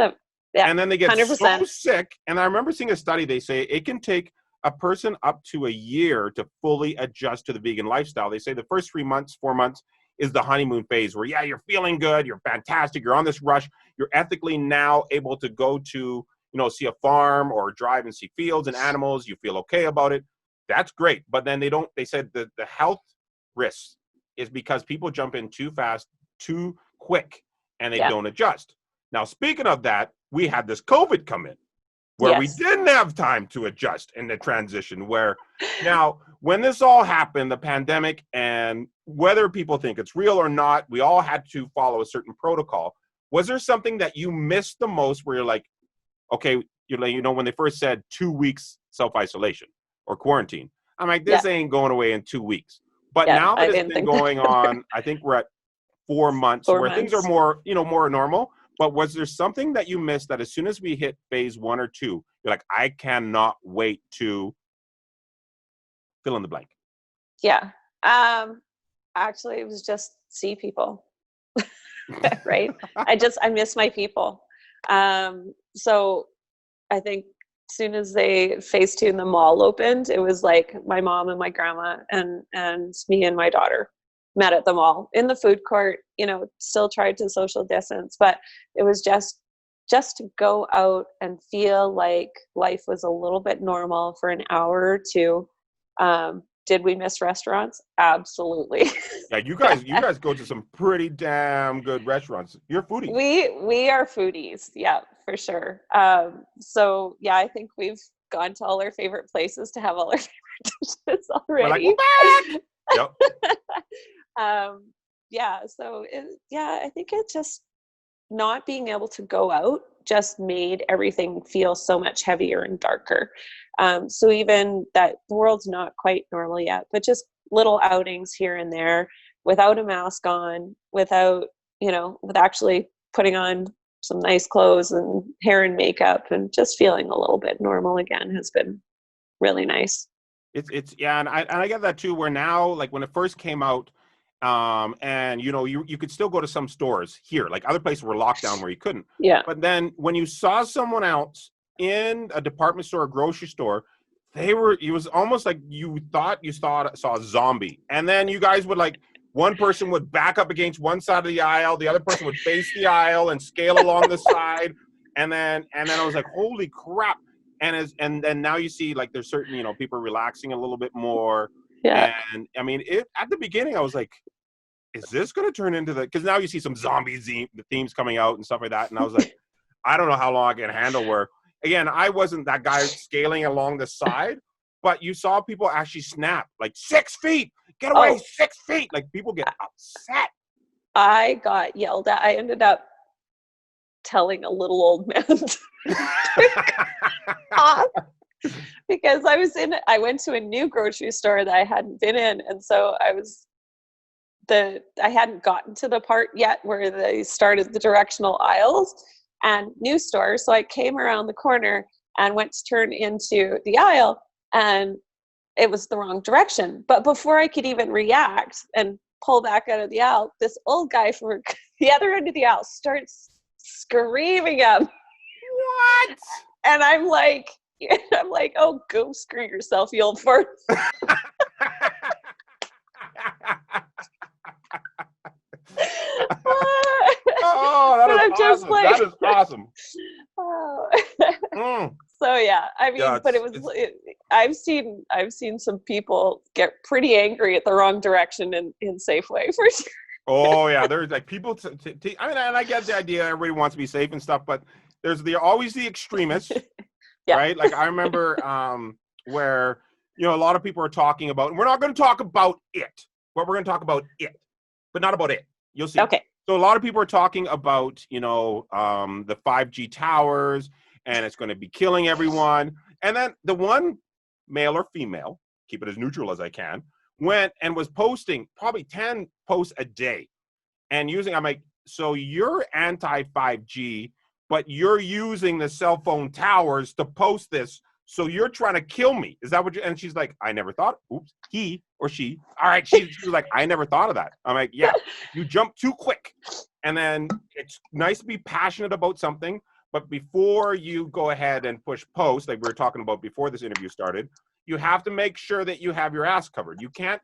[SPEAKER 1] And then they get 100%. So sick. And I remember seeing a study, they say it can take a person up to a year to fully adjust to the vegan lifestyle. They say the first 3 months, 4 months is the honeymoon phase, where, you're feeling good, you're fantastic, you're on this rush, you're ethically now able to go to, see a farm or drive and see fields and animals, you feel okay about it. That's great. But then they said that the health risks is because people jump in too fast, too quick, and they don't adjust. Now, speaking of that, we had this COVID come in, where we didn't have time to adjust in the transition, where now, when this all happened, the pandemic, and whether people think it's real or not, we all had to follow a certain protocol. Was there something that you missed the most, where you're like, okay, when they first said 2 weeks self-isolation or quarantine, I'm like, this ain't going away in 2 weeks. But now that it's been going on, I think we're at 4 months where things are more, more normal. But was there something that you missed, that as soon as we hit phase 1 or 2, you're like, I cannot wait to fill in the blank?
[SPEAKER 2] Yeah. Actually, it was just see people, right? I miss my people. So I think as soon as phase 2 in the mall opened, it was like my mom and my grandma and me and my daughter met at the mall in the food court, still tried to social distance, but it was just to go out and feel like life was a little bit normal for an hour or two. did we miss restaurants? Absolutely.
[SPEAKER 1] Yeah, you guys go to some pretty damn good restaurants. You're foodies.
[SPEAKER 2] We are foodies. Yeah, for sure. So yeah, I think we've gone to all our favorite places to have all our favorite dishes
[SPEAKER 1] We're like,
[SPEAKER 2] already.
[SPEAKER 1] we're back. Yep.
[SPEAKER 2] I think it just not being able to go out just made everything feel so much heavier and darker. So even that the world's not quite normal yet, but just little outings here and there without a mask on, without, with actually putting on some nice clothes and hair and makeup and just feeling a little bit normal again has been really nice.
[SPEAKER 1] It's yeah, and I get that too. Where now, like when it first came out, and you could still go to some stores here, like other places were locked down where you couldn't.
[SPEAKER 2] Yeah.
[SPEAKER 1] But then when you saw someone else in a department store or grocery store, it was almost like you thought you saw a zombie. And then you guys would like, one person would back up against one side of the aisle, the other person would face the aisle and scale along the side. And then I was like, holy crap. And then now you see like there's certain, people relaxing a little bit more.
[SPEAKER 2] Yeah.
[SPEAKER 1] And I mean, at the beginning I was like, is this going to turn into because now you see some zombie themes coming out and stuff like that. And I was like, I don't know how long I can handle where, again, I wasn't that guy scaling along the side, but you saw people actually snap like 6 feet, get away, 6 feet. Like people get upset.
[SPEAKER 2] I got yelled at. I ended up telling a little old man off because I went to a new grocery store that I hadn't been in. And so I hadn't gotten to the part yet where they started the directional aisles and new store. So I came around the corner and went to turn into the aisle and it was the wrong direction. But before I could even react and pull back out of the aisle, this old guy from the other end of the aisle starts screaming up.
[SPEAKER 1] What?
[SPEAKER 2] And I'm like, oh, go screw yourself, you old fart.
[SPEAKER 1] Oh, that is awesome.
[SPEAKER 2] Oh. So yeah, I mean,
[SPEAKER 1] yeah,
[SPEAKER 2] but I've seen some people get pretty angry at the wrong direction in Safeway for sure.
[SPEAKER 1] Oh yeah, there's like people. I mean, and I get the idea. Everybody wants to be safe and stuff, but there's always the extremists,
[SPEAKER 2] yeah.
[SPEAKER 1] Right? Like I remember where a lot of people are talking about, and we're not going to talk about it, but we're going to talk about it, but not about it. You'll see.
[SPEAKER 2] Okay.
[SPEAKER 1] So a lot of people are talking about the 5G towers, and it's going to be killing everyone. And then the one male or female, keep it as neutral as I can, went and was posting probably 10 posts a day and I'm like, so you're anti-5G, but you're using the cell phone towers to post this. So you're trying to kill me. Is that what and she's like, I never thought, oops, he or she. All right. She was like, I never thought of that. I'm like, yeah, you jump too quick. And then it's nice to be passionate about something, but before you go ahead and push post, like we were talking about before this interview started, you have to make sure that you have your ass covered. You can't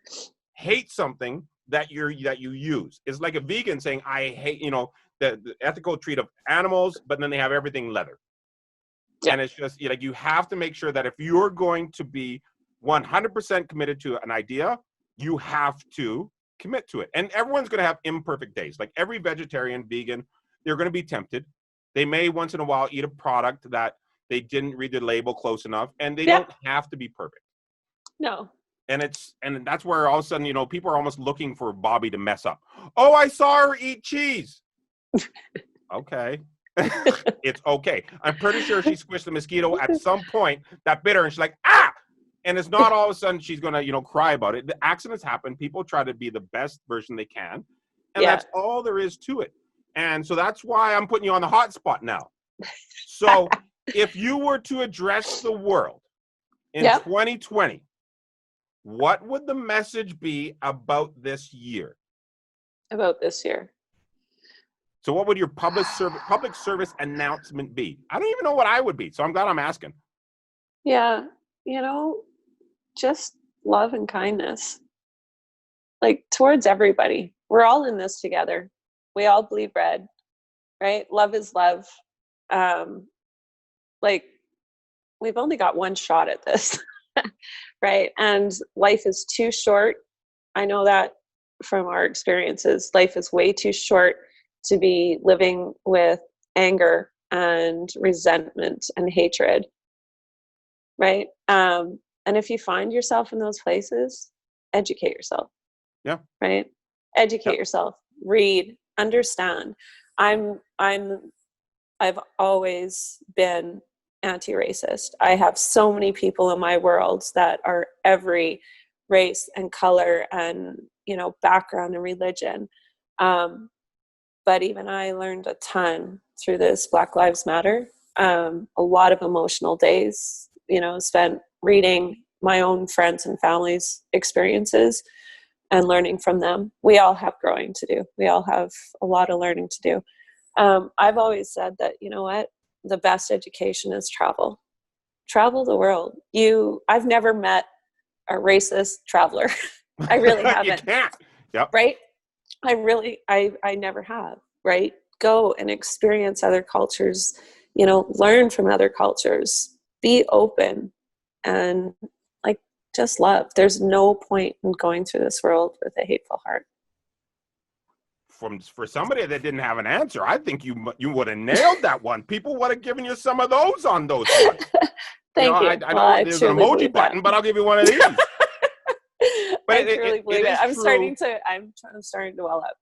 [SPEAKER 1] hate something that you use. It's like a vegan saying, I hate, the ethical treat of animals, but then they have everything leather. Yeah. And it's just like, you have to make sure that if you're going to be 100% committed to an idea, you have to commit to it. And everyone's going to have imperfect days. Like every vegetarian, vegan, they're going to be tempted. They may once in a while eat a product that they didn't read the label close enough, and they don't have to be perfect.
[SPEAKER 2] No.
[SPEAKER 1] And that's where all of a sudden, people are almost looking for Bobbie to mess up. Oh, I saw her eat cheese. Okay. It's okay. I'm pretty sure she squished a mosquito at some point that bit her, and she's like, ah! And it's not all of a sudden she's going to, cry about it. The accidents happen. People try to be the best version they can. And that's all there is to it. And so that's why I'm putting you on the hot spot now. So if you were to address the world in 2020, what would the message be about this year?
[SPEAKER 2] About this year.
[SPEAKER 1] So what would your public service announcement be? I don't even know what I would be. So I'm glad I'm asking.
[SPEAKER 2] Yeah. Just love and kindness. Like towards everybody. We're all in this together. We all bleed red, right? Love is love. Like we've only got one shot at this. Right. And life is too short. I know that from our experiences. Life is way too short to be living with anger and resentment and hatred. Right. And if you find yourself in those places, educate yourself.
[SPEAKER 1] Yeah.
[SPEAKER 2] Right. Educate yourself. Read. Understand. I've always been anti-racist. I have so many people in my world that are every race and color and, background and religion. But even I learned a ton through this Black Lives Matter. A lot of emotional days, spent reading my own friends and family's experiences and learning from them. We all have growing to do. We all have a lot of learning to do. I've always said that, the best education is travel. Travel the world. I've never met a racist traveler. I really haven't.
[SPEAKER 1] You can't. Yep.
[SPEAKER 2] Right? I never have. Right? Go and experience other cultures, learn from other cultures, be open, and just love. There's no point in going through this world with a hateful heart.
[SPEAKER 1] For somebody that didn't have an answer, I think you would have nailed that one. People would have given you some of those on those ones.
[SPEAKER 2] Thank you.
[SPEAKER 1] I know there's an emoji button, but I'll give you one of these.
[SPEAKER 2] But I truly believe it. I'm starting to well up.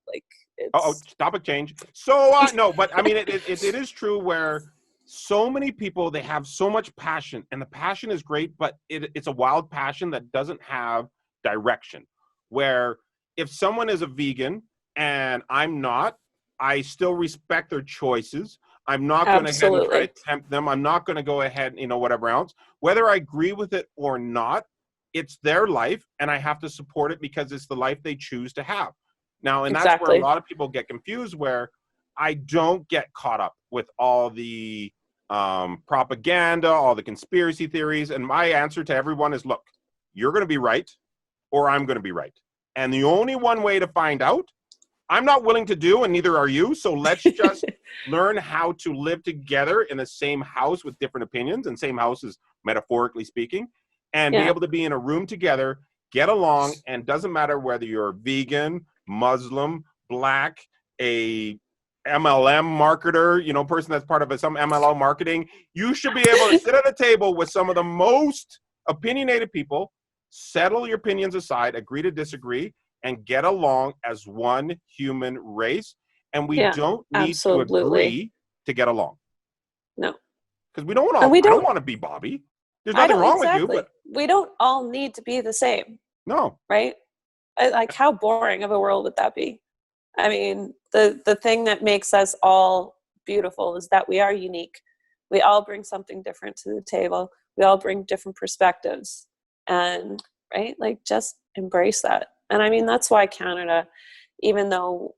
[SPEAKER 1] Topic change. So no, but I mean it is true where so many people, they have so much passion, and the passion is great, but it's a wild passion that doesn't have direction. Where if someone is a vegan and I'm not, I still respect their choices. I'm not going to ahead and try to tempt them. I'm not going to go ahead, whatever else. Whether I agree with it or not, it's their life, and I have to support it because it's the life they choose to have. Now, and that's where a lot of people get confused, where I don't get caught up with all the propaganda, all the conspiracy theories. And my answer to everyone is, look, you're going to be right or I'm going to be right. And the only one way to find out, I'm not willing to do, and neither are you. So let's just learn how to live together in the same house with different opinions, and same house is metaphorically speaking, and be able to be in a room together, get along, and doesn't matter whether you're vegan, Muslim, Black, a MLM marketer, person that's part of some MLM marketing. You should be able to sit at a table with some of the most opinionated people, settle your opinions aside, agree to disagree, and get along as one human race. And we don't need to agree to get along.
[SPEAKER 2] No.
[SPEAKER 1] Because we don't all, I don't want to be Bobbie. There's nothing wrong with you, but
[SPEAKER 2] we don't all need to be the same.
[SPEAKER 1] No.
[SPEAKER 2] Right? How boring of a world would that be? I mean, the thing that makes us all beautiful is that we are unique. We all bring something different to the table. We all bring different perspectives. And, right, just embrace that. And I mean, that's why Canada, even though,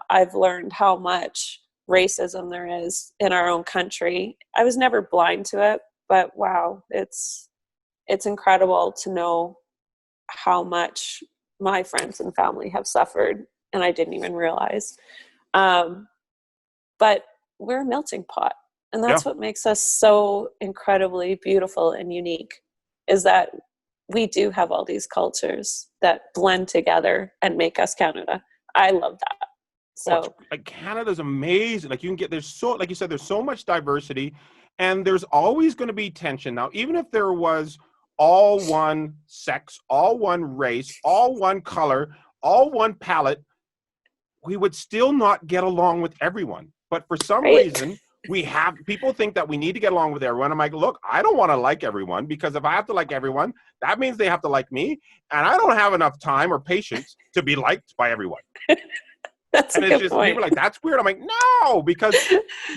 [SPEAKER 2] I've learned how much racism there is in our own country, I was never blind to it. But wow, it's incredible to know how much my friends and family have suffered, and I didn't even realize. But we're a melting pot, and that's what makes us so incredibly beautiful and unique, is that we do have all these cultures that blend together and make us Canada. I love that. So
[SPEAKER 1] Canada's amazing. You can get, there's so, like you said, there's so much diversity, and there's always going to be tension. Now, even if there was all one sex, all one race, all one color, all one palette, we would still not get along with everyone. But for some reason, people think that we need to get along with everyone. I'm like, look, I don't want to like everyone, because if I have to like everyone, that means they have to like me. And I don't have enough time or patience to be liked by everyone.
[SPEAKER 2] That's a good point.
[SPEAKER 1] People are like, that's weird. I'm like, no, because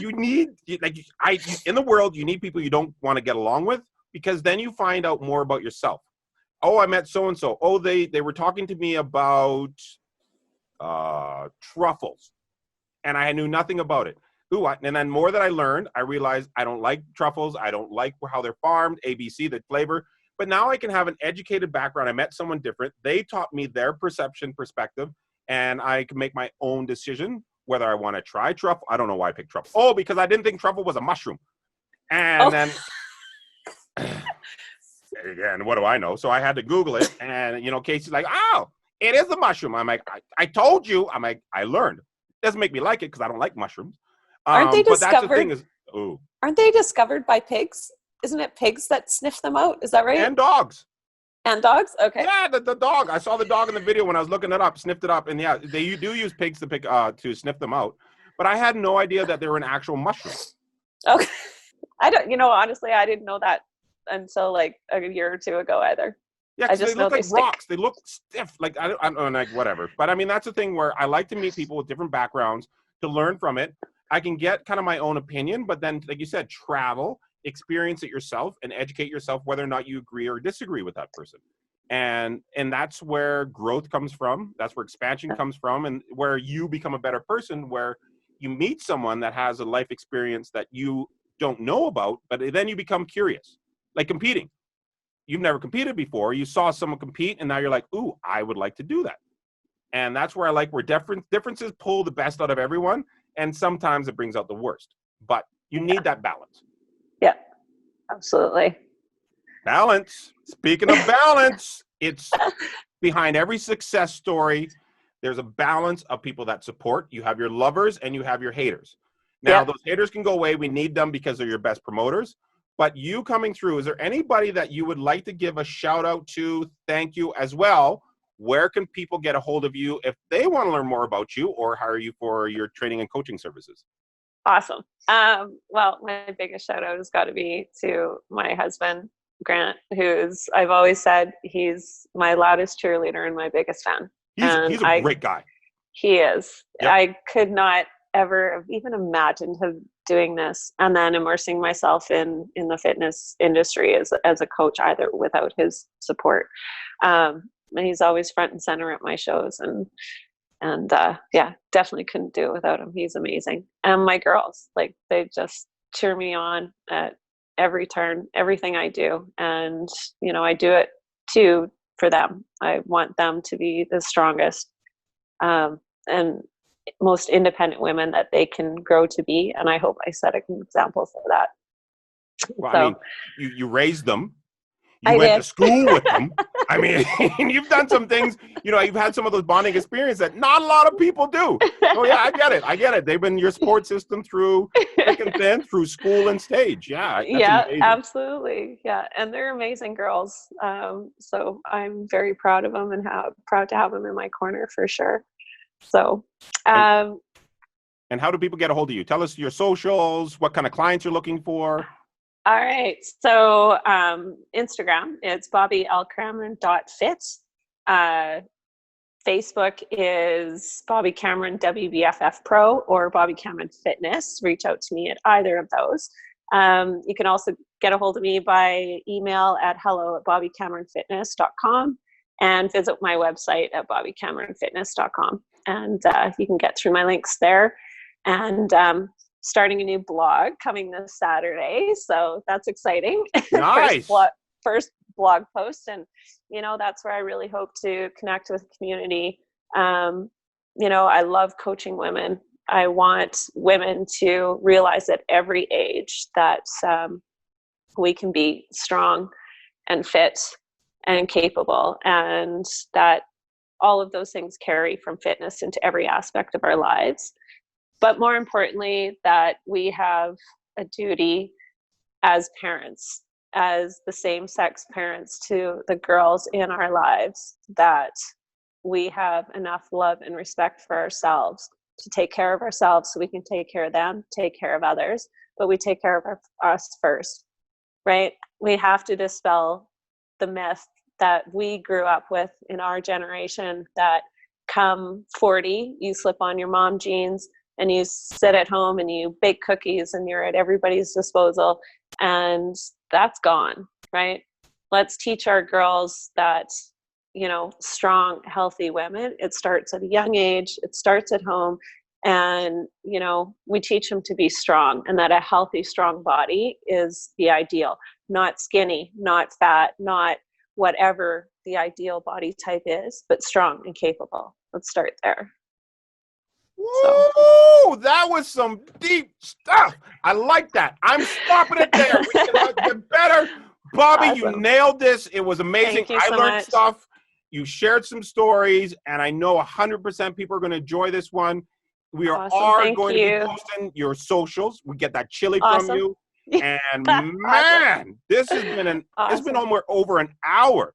[SPEAKER 1] you need, in the world, you need people you don't want to get along with, because then you find out more about yourself. Oh, I met so-and-so. Oh, they were talking to me about truffles, and I knew nothing about it. And then more that I learned, I realized I don't like truffles. I don't like how they're farmed, ABC, the flavor. But now I can have an educated background. I met someone different. They taught me their perspective, and I can make my own decision whether I want to try truffle. I don't know why I picked truffle. Oh, because I didn't think truffle was a mushroom. And then again, what do I know? So I had to Google it, and Casey's like, "Oh, it is a mushroom." I'm like, I told you. I'm like, I learned. Doesn't make me like it because I don't like mushrooms.
[SPEAKER 2] Aren't they
[SPEAKER 1] But that's the thing
[SPEAKER 2] discovered?
[SPEAKER 1] is, ooh,
[SPEAKER 2] Aren't they discovered by pigs? Isn't it pigs that sniff them out? Is that right?
[SPEAKER 1] and dogs.
[SPEAKER 2] And dogs? Okay.
[SPEAKER 1] Yeah, the dog. I saw the dog in the video when I was looking it up, sniffed it up, and yeah, they do use pigs to sniff them out. But I had no idea that they were an actual mushroom.
[SPEAKER 2] Okay. I don't. Honestly, I didn't know that until like a year or two ago either.
[SPEAKER 1] Yeah, because they look like rocks. They look stiff. Like I don't like whatever. But I mean, that's the thing where I like to meet people with different backgrounds to learn from it. I can get kind of my own opinion, but then, like you said, travel, experience it yourself, and educate yourself whether or not you agree or disagree with that person. And that's where growth comes from. That's where expansion comes from, and where you become a better person, where you meet someone that has a life experience that you don't know about, but then you become curious. Like competing. You've never competed before. You saw someone compete, and now you're like, ooh, I would like to do that. And that's where I like where differences pull the best out of everyone, and sometimes it brings out the worst. But you need that balance.
[SPEAKER 2] Yeah, absolutely.
[SPEAKER 1] Balance. Speaking of balance, it's behind every success story. There's a balance of people that support. You have your lovers and you have your haters. Now, those haters can go away. We need them because they're your best promoters. But you coming through, is there anybody that you would like to give a shout out to? Thank you as well. Where can people get a hold of you if they want to learn more about you or hire you for your training and coaching services?
[SPEAKER 2] Awesome. Well, my biggest shout out has got to be to my husband, Grant, I've always said he's my loudest cheerleader and my biggest fan.
[SPEAKER 1] He's a great guy.
[SPEAKER 2] He is.
[SPEAKER 1] Yep.
[SPEAKER 2] I could not ever have even imagined him doing this and then immersing myself in the fitness industry as a coach either without his support. And he's always front and center at my shows and definitely couldn't do it without him. He's amazing. And my girls, like, they just cheer me on at every turn, everything I do. And, I do it too for them. I want them to be the strongest and most independent women that they can grow to be. And I hope I set an example for that.
[SPEAKER 1] Well,
[SPEAKER 2] So,
[SPEAKER 1] I mean, you raised them. You went to school with them. I mean, you've done some things, you've had some of those bonding experiences that not a lot of people do. Oh yeah, I get it. They've been your support system through thick and thin, through school and stage. Yeah.
[SPEAKER 2] Yeah,
[SPEAKER 1] amazing.
[SPEAKER 2] Absolutely. Yeah. And they're amazing girls. So I'm very proud of them and proud to have them in my corner for sure. So,
[SPEAKER 1] and how do people get a hold of you? Tell us your socials, what kind of clients you're looking for.
[SPEAKER 2] All right. So Instagram, it's BobbieCameron.fit. Facebook is Bobbie Cameron WBFF Pro or Bobbie Cameron Fitness. Reach out to me at either of those. You can also get a hold of me by email at hello@BobbieCameronFitness.com and visit my website at BobbieCameronFitness.com. And you can get through my links there. And starting a new blog coming this Saturday. So that's exciting.
[SPEAKER 1] Nice.
[SPEAKER 2] first blog post. And, that's where I really hope to connect with the community. I love coaching women. I want women to realize at every age that we can be strong and fit and capable, and that all of those things carry from fitness into every aspect of our lives. But more importantly, that we have a duty as parents, as the same-sex parents to the girls in our lives, that we have enough love and respect for ourselves to take care of ourselves so we can take care of them, take care of others, but we take care of us first, right? We have to dispel the myth that we grew up with in our generation that come 40, you slip on your mom jeans, and you sit at home and you bake cookies and you're at everybody's disposal, and that's gone, right? Let's teach our girls that, strong, healthy women, it starts at a young age, it starts at home, and, we teach them to be strong, and that a healthy, strong body is the ideal, not skinny, not fat, not whatever the ideal body type is, but strong and capable. Let's start there.
[SPEAKER 1] Woo! That was some deep stuff. I like that. I'm stopping it there. We can get better. Bobbie,
[SPEAKER 2] Awesome.
[SPEAKER 1] you nailed this. It was amazing.
[SPEAKER 2] Thank you
[SPEAKER 1] I
[SPEAKER 2] so
[SPEAKER 1] learned
[SPEAKER 2] much.
[SPEAKER 1] stuff. You shared some stories, and I know 100% people are going to enjoy this one. We are
[SPEAKER 2] Thank
[SPEAKER 1] going to
[SPEAKER 2] you.
[SPEAKER 1] be posting your socials. We get that chili from
[SPEAKER 2] Awesome.
[SPEAKER 1] you. And
[SPEAKER 2] Awesome.
[SPEAKER 1] man, this has been it's been almost over an hour.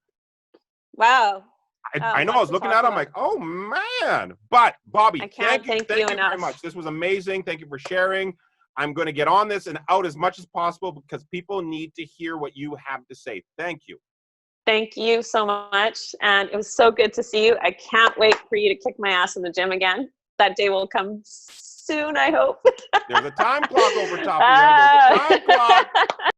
[SPEAKER 2] Wow.
[SPEAKER 1] I know. I was looking at it. I'm like, oh man. But Bobbie, thank you very much. This was amazing. Thank you for sharing. I'm going to get on this and out as much as possible because people need to hear what you have to say. Thank you.
[SPEAKER 2] Thank you so much. And it was so good to see you. I can't wait for you to kick my ass in the gym again. That day will come soon, I hope.
[SPEAKER 1] There's a time clock over top of you. There's a time clock.